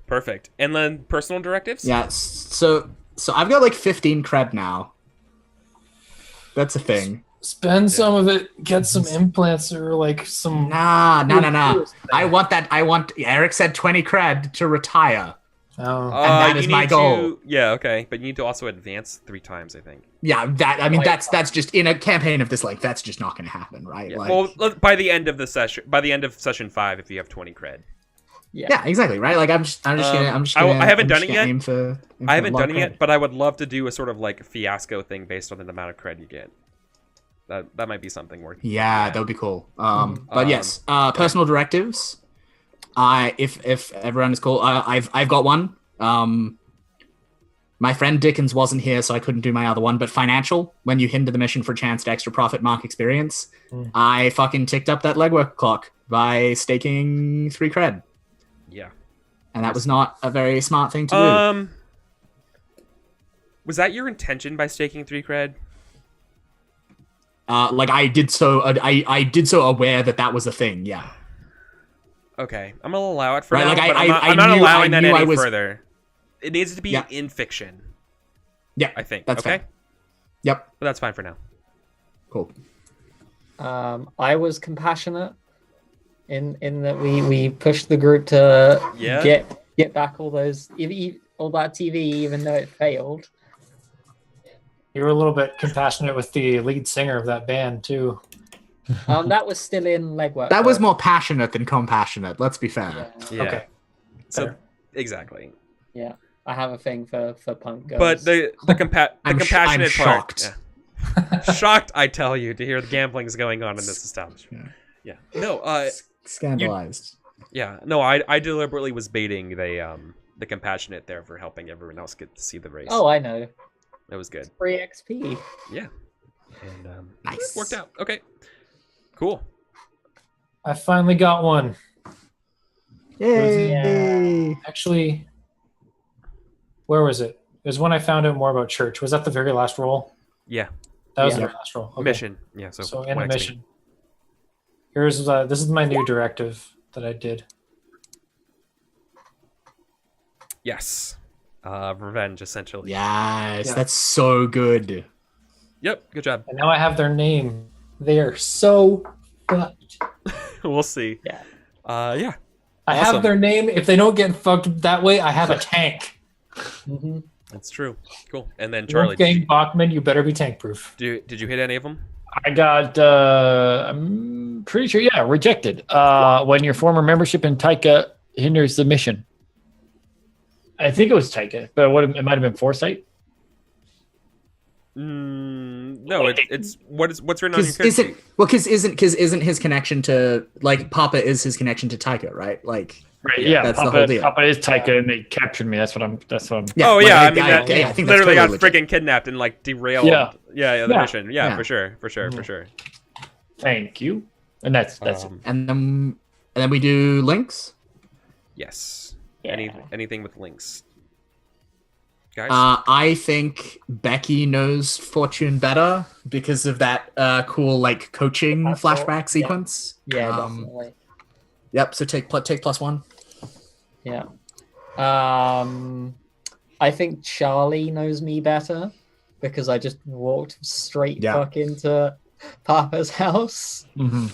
perfect. And then personal directives?
Yeah. So I've got like 15 cred now. That's a thing.
Spend some of it, get some implants or like some.
Nah. I want Eric said 20 cred to retire.
Oh.
that is
you
my
need
goal.
Yeah, okay. But you need to also advance 3 times, I think.
Yeah, that's just in a campaign of this length, that's just not going to happen, right?
Yeah.
Like,
Well, by the end of the session, by the end of session 5, if you have 20 cred.
yeah, exactly, right? Like I'm just gonna
I haven't done it yet.
Aim for
I haven't
a lot
done
of
it
cred.
yet, but I would love to do a sort of like fiasco thing based on the amount of cred you get. That might be something worth.
Yeah, that would be cool. But yes, personal directives. If everyone is cool, I've got one. My friend Dickens wasn't here, so I couldn't do my other one. But financial, when you hinder the mission for chance to extra profit mark experience, I fucking ticked up that legwork clock by staking 3 cred,
Yeah.
and that was not a very smart thing to do.
Was that your intention by staking 3 cred?
I did so. I did so aware that was a thing. Yeah.
Okay, I'm gonna allow it for
Right,
now,
like,
but
I
I'm not
knew-
allowing
I
that
knew
any
I was-
further. It needs to be
Yeah.
in fiction,
Yeah,
I think.
that's
okay,
fair. Yep.
but that's fine for now.
Cool.
I was compassionate in that we pushed the group to
Yeah.
get back all those all that TV, even though it failed.
You were a little bit compassionate with the lead singer of that band too.
That was still in legwork.
That was
though.
more passionate than compassionate. Let's be fair.
Yeah.
Okay.
So
Fair.
exactly.
Yeah, I have a thing for punk girls.
But the compassionate
I'm
part.
shocked.
Yeah. Shocked, I tell you, to hear the gambling is going on in this establishment. Yeah. No.
Scandalized.
Yeah. No. I deliberately was baiting the compassionate there for helping everyone else get to see the race.
Oh, I know.
That was good.
Free XP.
Yeah. And
Nice.
it worked out. Okay. Cool.
I finally got one.
Yay!
Actually, where was it? It was when I found out more about church. Was that the very last roll?
Yeah.
That was
Yeah.
the very last roll. Okay.
Mission. Yeah. So,
So in a
1 XP.
mission. Here's this is my new directive that I did.
Yes. Revenge, essentially.
Yes,
Yeah.
that's so good.
Yep. Good job.
And now I have their name. They are so fucked.
We'll see.
Yeah.
Yeah.
I
Awesome.
have their name. If they don't get fucked that way, I have a tank.
Mm-hmm.
That's true. Cool. And then Charlie,
Wolfgang Bachman, you better be tank proof.
did you hit any of them?
I got, I'm pretty sure, yeah, rejected. When your former membership in Taika hinders the mission. I think it was Taika, but it might have been Foresight.
No, it's what's written on your character sheet?
Because isn't his connection to Papa is his connection to Taika, right? Like,
Right,
Yeah,
yeah,
that's the
Papa,
whole deal.
Papa is Taika, and they captured me. That's what I'm.
yeah,
Oh
like,
yeah,
I
I mean that
yeah, I think that's
literally got
totally legit.
freaking kidnapped and derailed.
Yeah.
The
Yeah.
mission. Yeah,
Yeah.
for sure.
Thank you. And that's it.
And then we do links.
Yes.
Yeah.
Anything with links, guys.
I think Becky knows Fortune better because of that cool like coaching
That's all,
flashback
yeah.
sequence.
Yeah, definitely.
Yep. So take +1.
Yeah. I think Charlie knows me better because I just walked straight fuck into Papa's house.
Mm-hmm.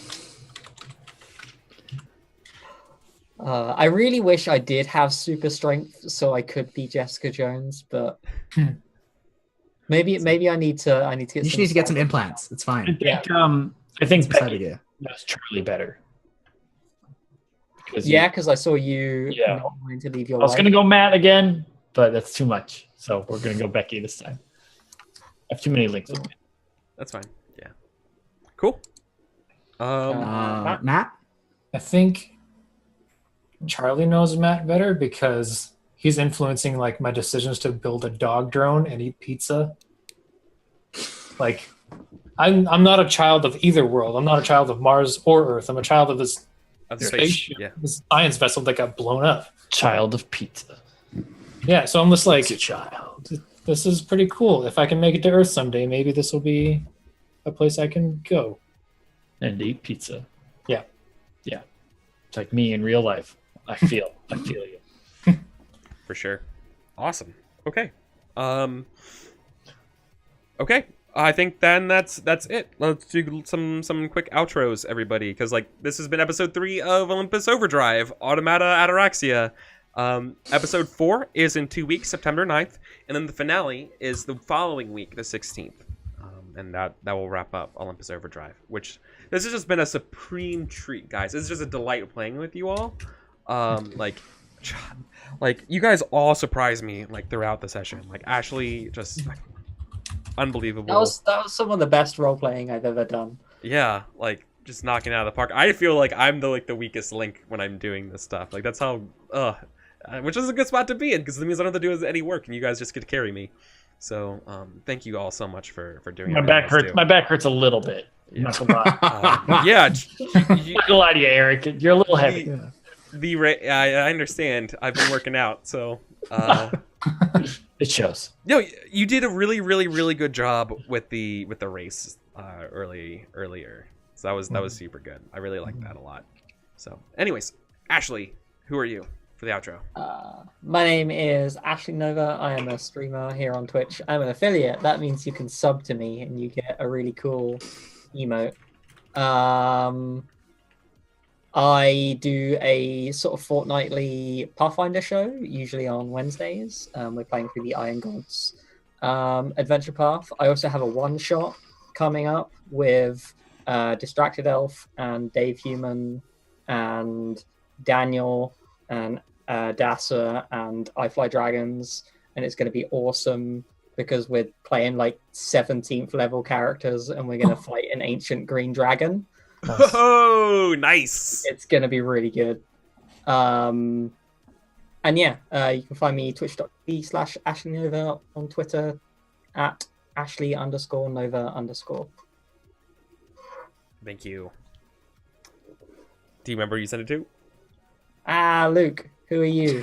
I really wish I did have super strength so I could be Jessica Jones, but maybe I need to get.
You just need to get some implants. It's fine.
I think
Side
Becky
idea.
knows Charlie better.
Because I saw you not wanting to leave your
I was
wife.
gonna go Matt again, but that's too much. So we're gonna go Becky this time. I have too many links.
That's fine. Yeah. Cool.
Matt?
I think Charlie knows Matt better because he's influencing like my decisions to build a dog drone and eat pizza. Like, I'm not a child of either world. I'm not a child of Mars or Earth. I'm a child of this spaceship, this science vessel that got blown up.
Child of pizza.
Yeah, so I'm just like,
It's a child.
this is pretty cool. If I can make it to Earth someday, maybe this will be a place I can go.
And eat pizza.
Yeah.
Yeah. It's like me in real life. I feel you.
For sure. Awesome. Okay. Okay. I think then that's it. Let's do some quick outros, everybody, because like this has been episode 3 of Olympus Overdrive, Automata Ataraxia. Episode 4 is in 2 weeks, September 9th, and then the finale is the following week, the 16th. And that will wrap up Olympus Overdrive, which this has just been a supreme treat, guys. It's just a delight playing with you all. Like you guys all surprised me like throughout the session. Like Ashley just unbelievable.
That was some of the best role playing I've ever done.
Yeah, like just knocking it out of the park. I feel like I'm the weakest link when I'm doing this stuff. Like that's how which is a good spot to be in because it means I don't have to do any work and you guys just get to carry me. So thank you all so much for doing
My back hurts. My back hurts a little bit.
Yeah.
Not gonna lie.
Yeah.
Not gonna lie to you, Eric. You're a little heavy.
I understand. I've been working out, so
It shows.
no, you did a really, really, really good job with the race earlier. So that was super good. I really liked that a lot. So, anyways, Ashley, who are you for the outro?
My name is Ashley Nova. I am a streamer here on Twitch. I'm an affiliate. That means you can sub to me and you get a really cool emote. I do a sort of fortnightly Pathfinder show, usually on Wednesdays. We're playing through the Iron Gods adventure path. I also have a one-shot coming up with Distracted Elf and Dave Human and Daniel and Dasa and I Fly Dragons, and it's going to be awesome because we're playing like 17th level characters and we're going to fight an ancient green dragon.
Oh, nice!
It's going to be really good. And yeah, you can find me twitch.tv/AshleyNova on Twitter at Ashley_Nova_.
Thank you. Do you remember who you sent it to?
Luke, who are you?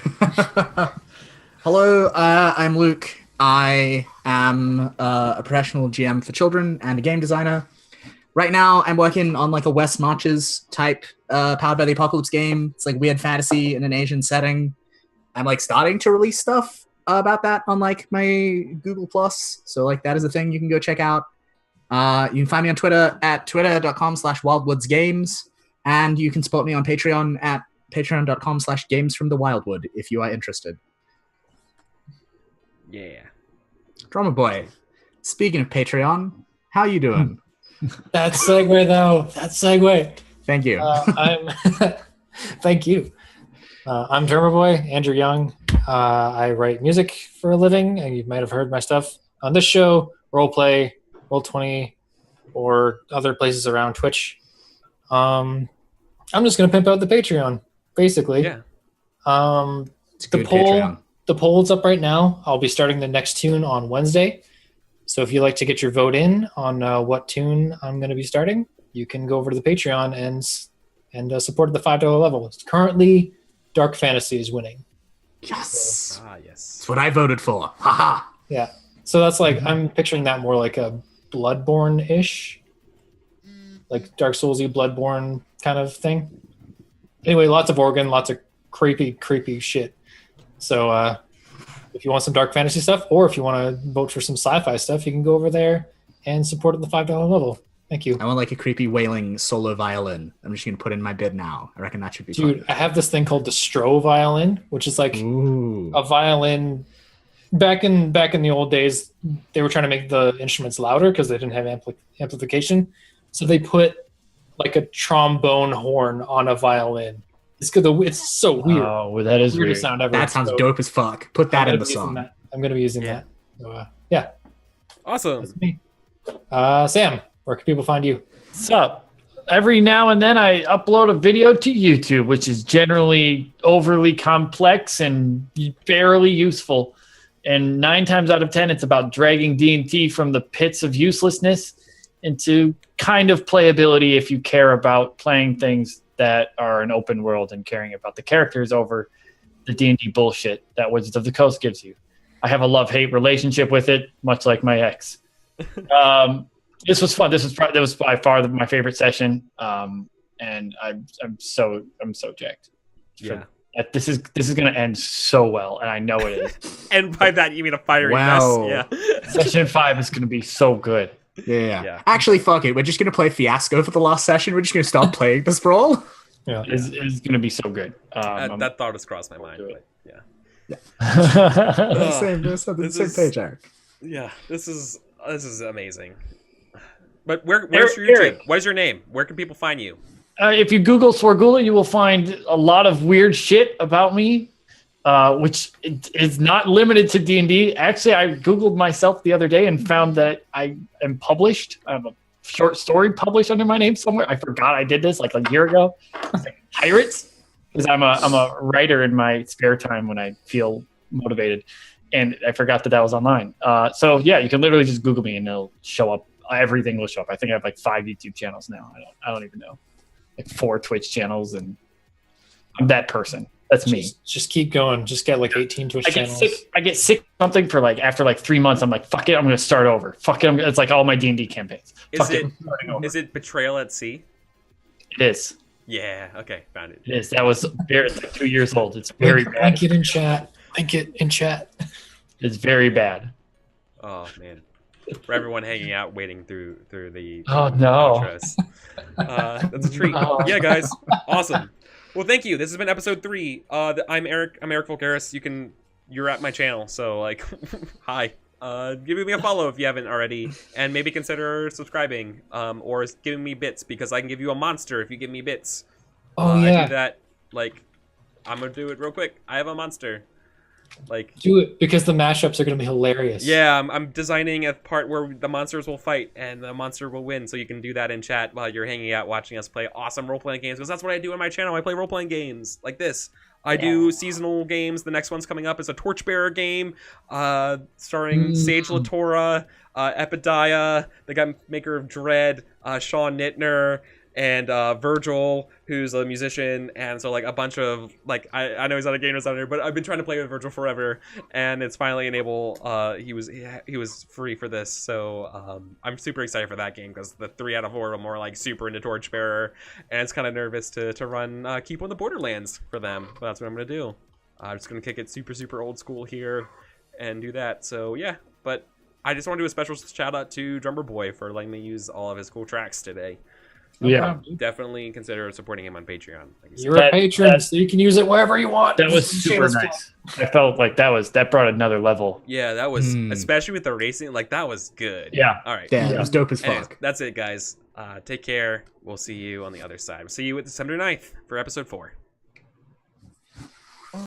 Hello, I'm Luke. I am a professional GM for children and a game designer. Right now, I'm working on like a West Marches type Powered by the Apocalypse game. It's like weird fantasy in an Asian setting. I'm like starting to release stuff about that on like my Google Plus. So like that is a thing you can go check out. You can find me on Twitter at twitter.com/wildwoodsgames. And you can support me on Patreon at patreon.com/gamesfromthewildwood if you are interested.
Yeah.
Drummer Boy, speaking of Patreon, how you doing?
That segue, though. That segue.
Thank you.
Thank you. I'm Drummer Boy, Andrew Young. I write music for a living, and you might have heard my stuff on this show, Roleplay, Roll20, or other places around Twitch. I'm just going to pimp out the Patreon, basically.
Yeah.
It's a good Patreon.
The poll's up right now. I'll be starting the next tune on Wednesday. So if you'd like to get your vote in on what tune I'm going to be starting, you can go over to the Patreon and support at the $5 level. It's currently Dark Fantasy is winning.
Yes.
Yes.
That's what I voted for. Haha.
Yeah. So that's like, I'm picturing that more like a Bloodborne-ish, like Dark Soulsy Bloodborne kind of thing. Anyway, lots of organ, lots of creepy shit. So if you want some dark fantasy stuff, or if you want to vote for some sci-fi stuff, you can go over there and support at the $5 level. Thank you.
I want like a creepy wailing solo violin. I'm just gonna put in my bid now. I reckon that should be
Dude,
fun.
I have this thing called the Stro violin, which is like
Ooh.
a violin. Back in the old days, they were trying to make the instruments louder because they didn't have amplification. So they put like a trombone horn on a violin. It's good. It's so weird.
Oh, that is weird.
Weirdest sound ever.
That sounds
So
dope as fuck. Put that in the
I'm
song.
going to be using that. So, yeah,
Awesome.
that's me. Sam, where can people find you?
What's up? Every now and then I upload a video to YouTube, which is generally overly complex and barely useful. And 9 times out of 10, it's about dragging D&T from the pits of uselessness into kind of playability if you care about playing things that are an open world and caring about the characters over the D&D bullshit that Wizards of the Coast gives you. I have a love-hate relationship with it, much like my ex. This was fun. That was by far my favorite session, and I'm so jacked.
Yeah.
This is going to end so well, and I know it is.
And by that you mean a fiery
Wow.
mess. Yeah.
Session 5 is going to be so good.
Yeah. Actually, fuck it. We're just gonna play Fiasco for the last session. We're just gonna stop playing the Sprawl.
Yeah.
It's going to be so good.
That thought has crossed my mind. But yeah.
Same page, Eric.
Yeah. This is amazing. But where's your YouTube?
Eric.
What is your name? Where can people find you?
If you Google Swargula, you will find a lot of weird shit about me, which is not limited to D&D. Actually, I Googled myself the other day and found that I am published. I have a short story published under my name somewhere. I forgot I did this like a year ago. It's like Pirates, because I'm a writer in my spare time when I feel motivated, and I forgot that was online. So yeah, you can literally just Google me and it'll show up. Everything will show up. I think I have like 5 YouTube channels now. I don't even know. Like 4 Twitch channels, and I'm that person. That's me.
Just keep going. Just get like 18 Twitch channels.
I get sick something for like after like 3 months. I'm like, fuck it, I'm gonna start over. Fuck it, it's like all my D&D campaigns.
Is it Betrayal at Sea?
It is.
Yeah. Okay. Found it.
It is. That was it's like 2 years old. It's very bad.
Link it in chat. Link it in chat.
It's very bad.
Oh man. For everyone hanging out waiting through the
Oh no.
outros. That's a treat.
Oh.
Yeah, guys. Awesome. Well, thank you. This has been episode 3. I'm Eric. I'm EricVulgaris. You're at my channel, so like, hi. Give me a follow if you haven't already, and maybe consider subscribing, or giving me bits, because I can give you a monster if you give me bits.
Oh
I
yeah.
do that. Like, I'm gonna do it real quick. I have a monster. Like,
Do it because the mashups are going to be hilarious.
yeah, I'm designing a part where the monsters will fight and the monster will win, so you can do that in chat while you're hanging out watching us play awesome role-playing games, because that's what I do on my channel. I play role-playing games like this. I do seasonal games. The next one's coming up is a Torchbearer game starring Sage Latora, Epidiah, the guy maker of Dread, Sean Nittner, and Virgil, who's a musician, and so like a bunch of like I know he's not a game designer, but I've been trying to play with Virgil forever, and it's finally enabled. He was free for this, so I'm super excited for that game, because the 3 out of 4 are more like super into Torchbearer, and it's kind of nervous to run Keep on the Borderlands for them, but that's what I'm gonna do. I'm just gonna kick it super old school here and do that. So yeah, but I just want to do a special shout out to Drummer Boy for letting me use all of his cool tracks today.
Yeah.
Definitely consider supporting him on Patreon. Like
You're a patron, so you can use it wherever you want.
That was super nice. I felt like that brought another level.
yeah, that was, especially with the racing, like that was good.
Yeah.
All right.
Yeah, it was dope as
Anyways,
fuck.
that's it, guys. Take care. We'll see you on the other side. We'll see you at December 9th for episode 4.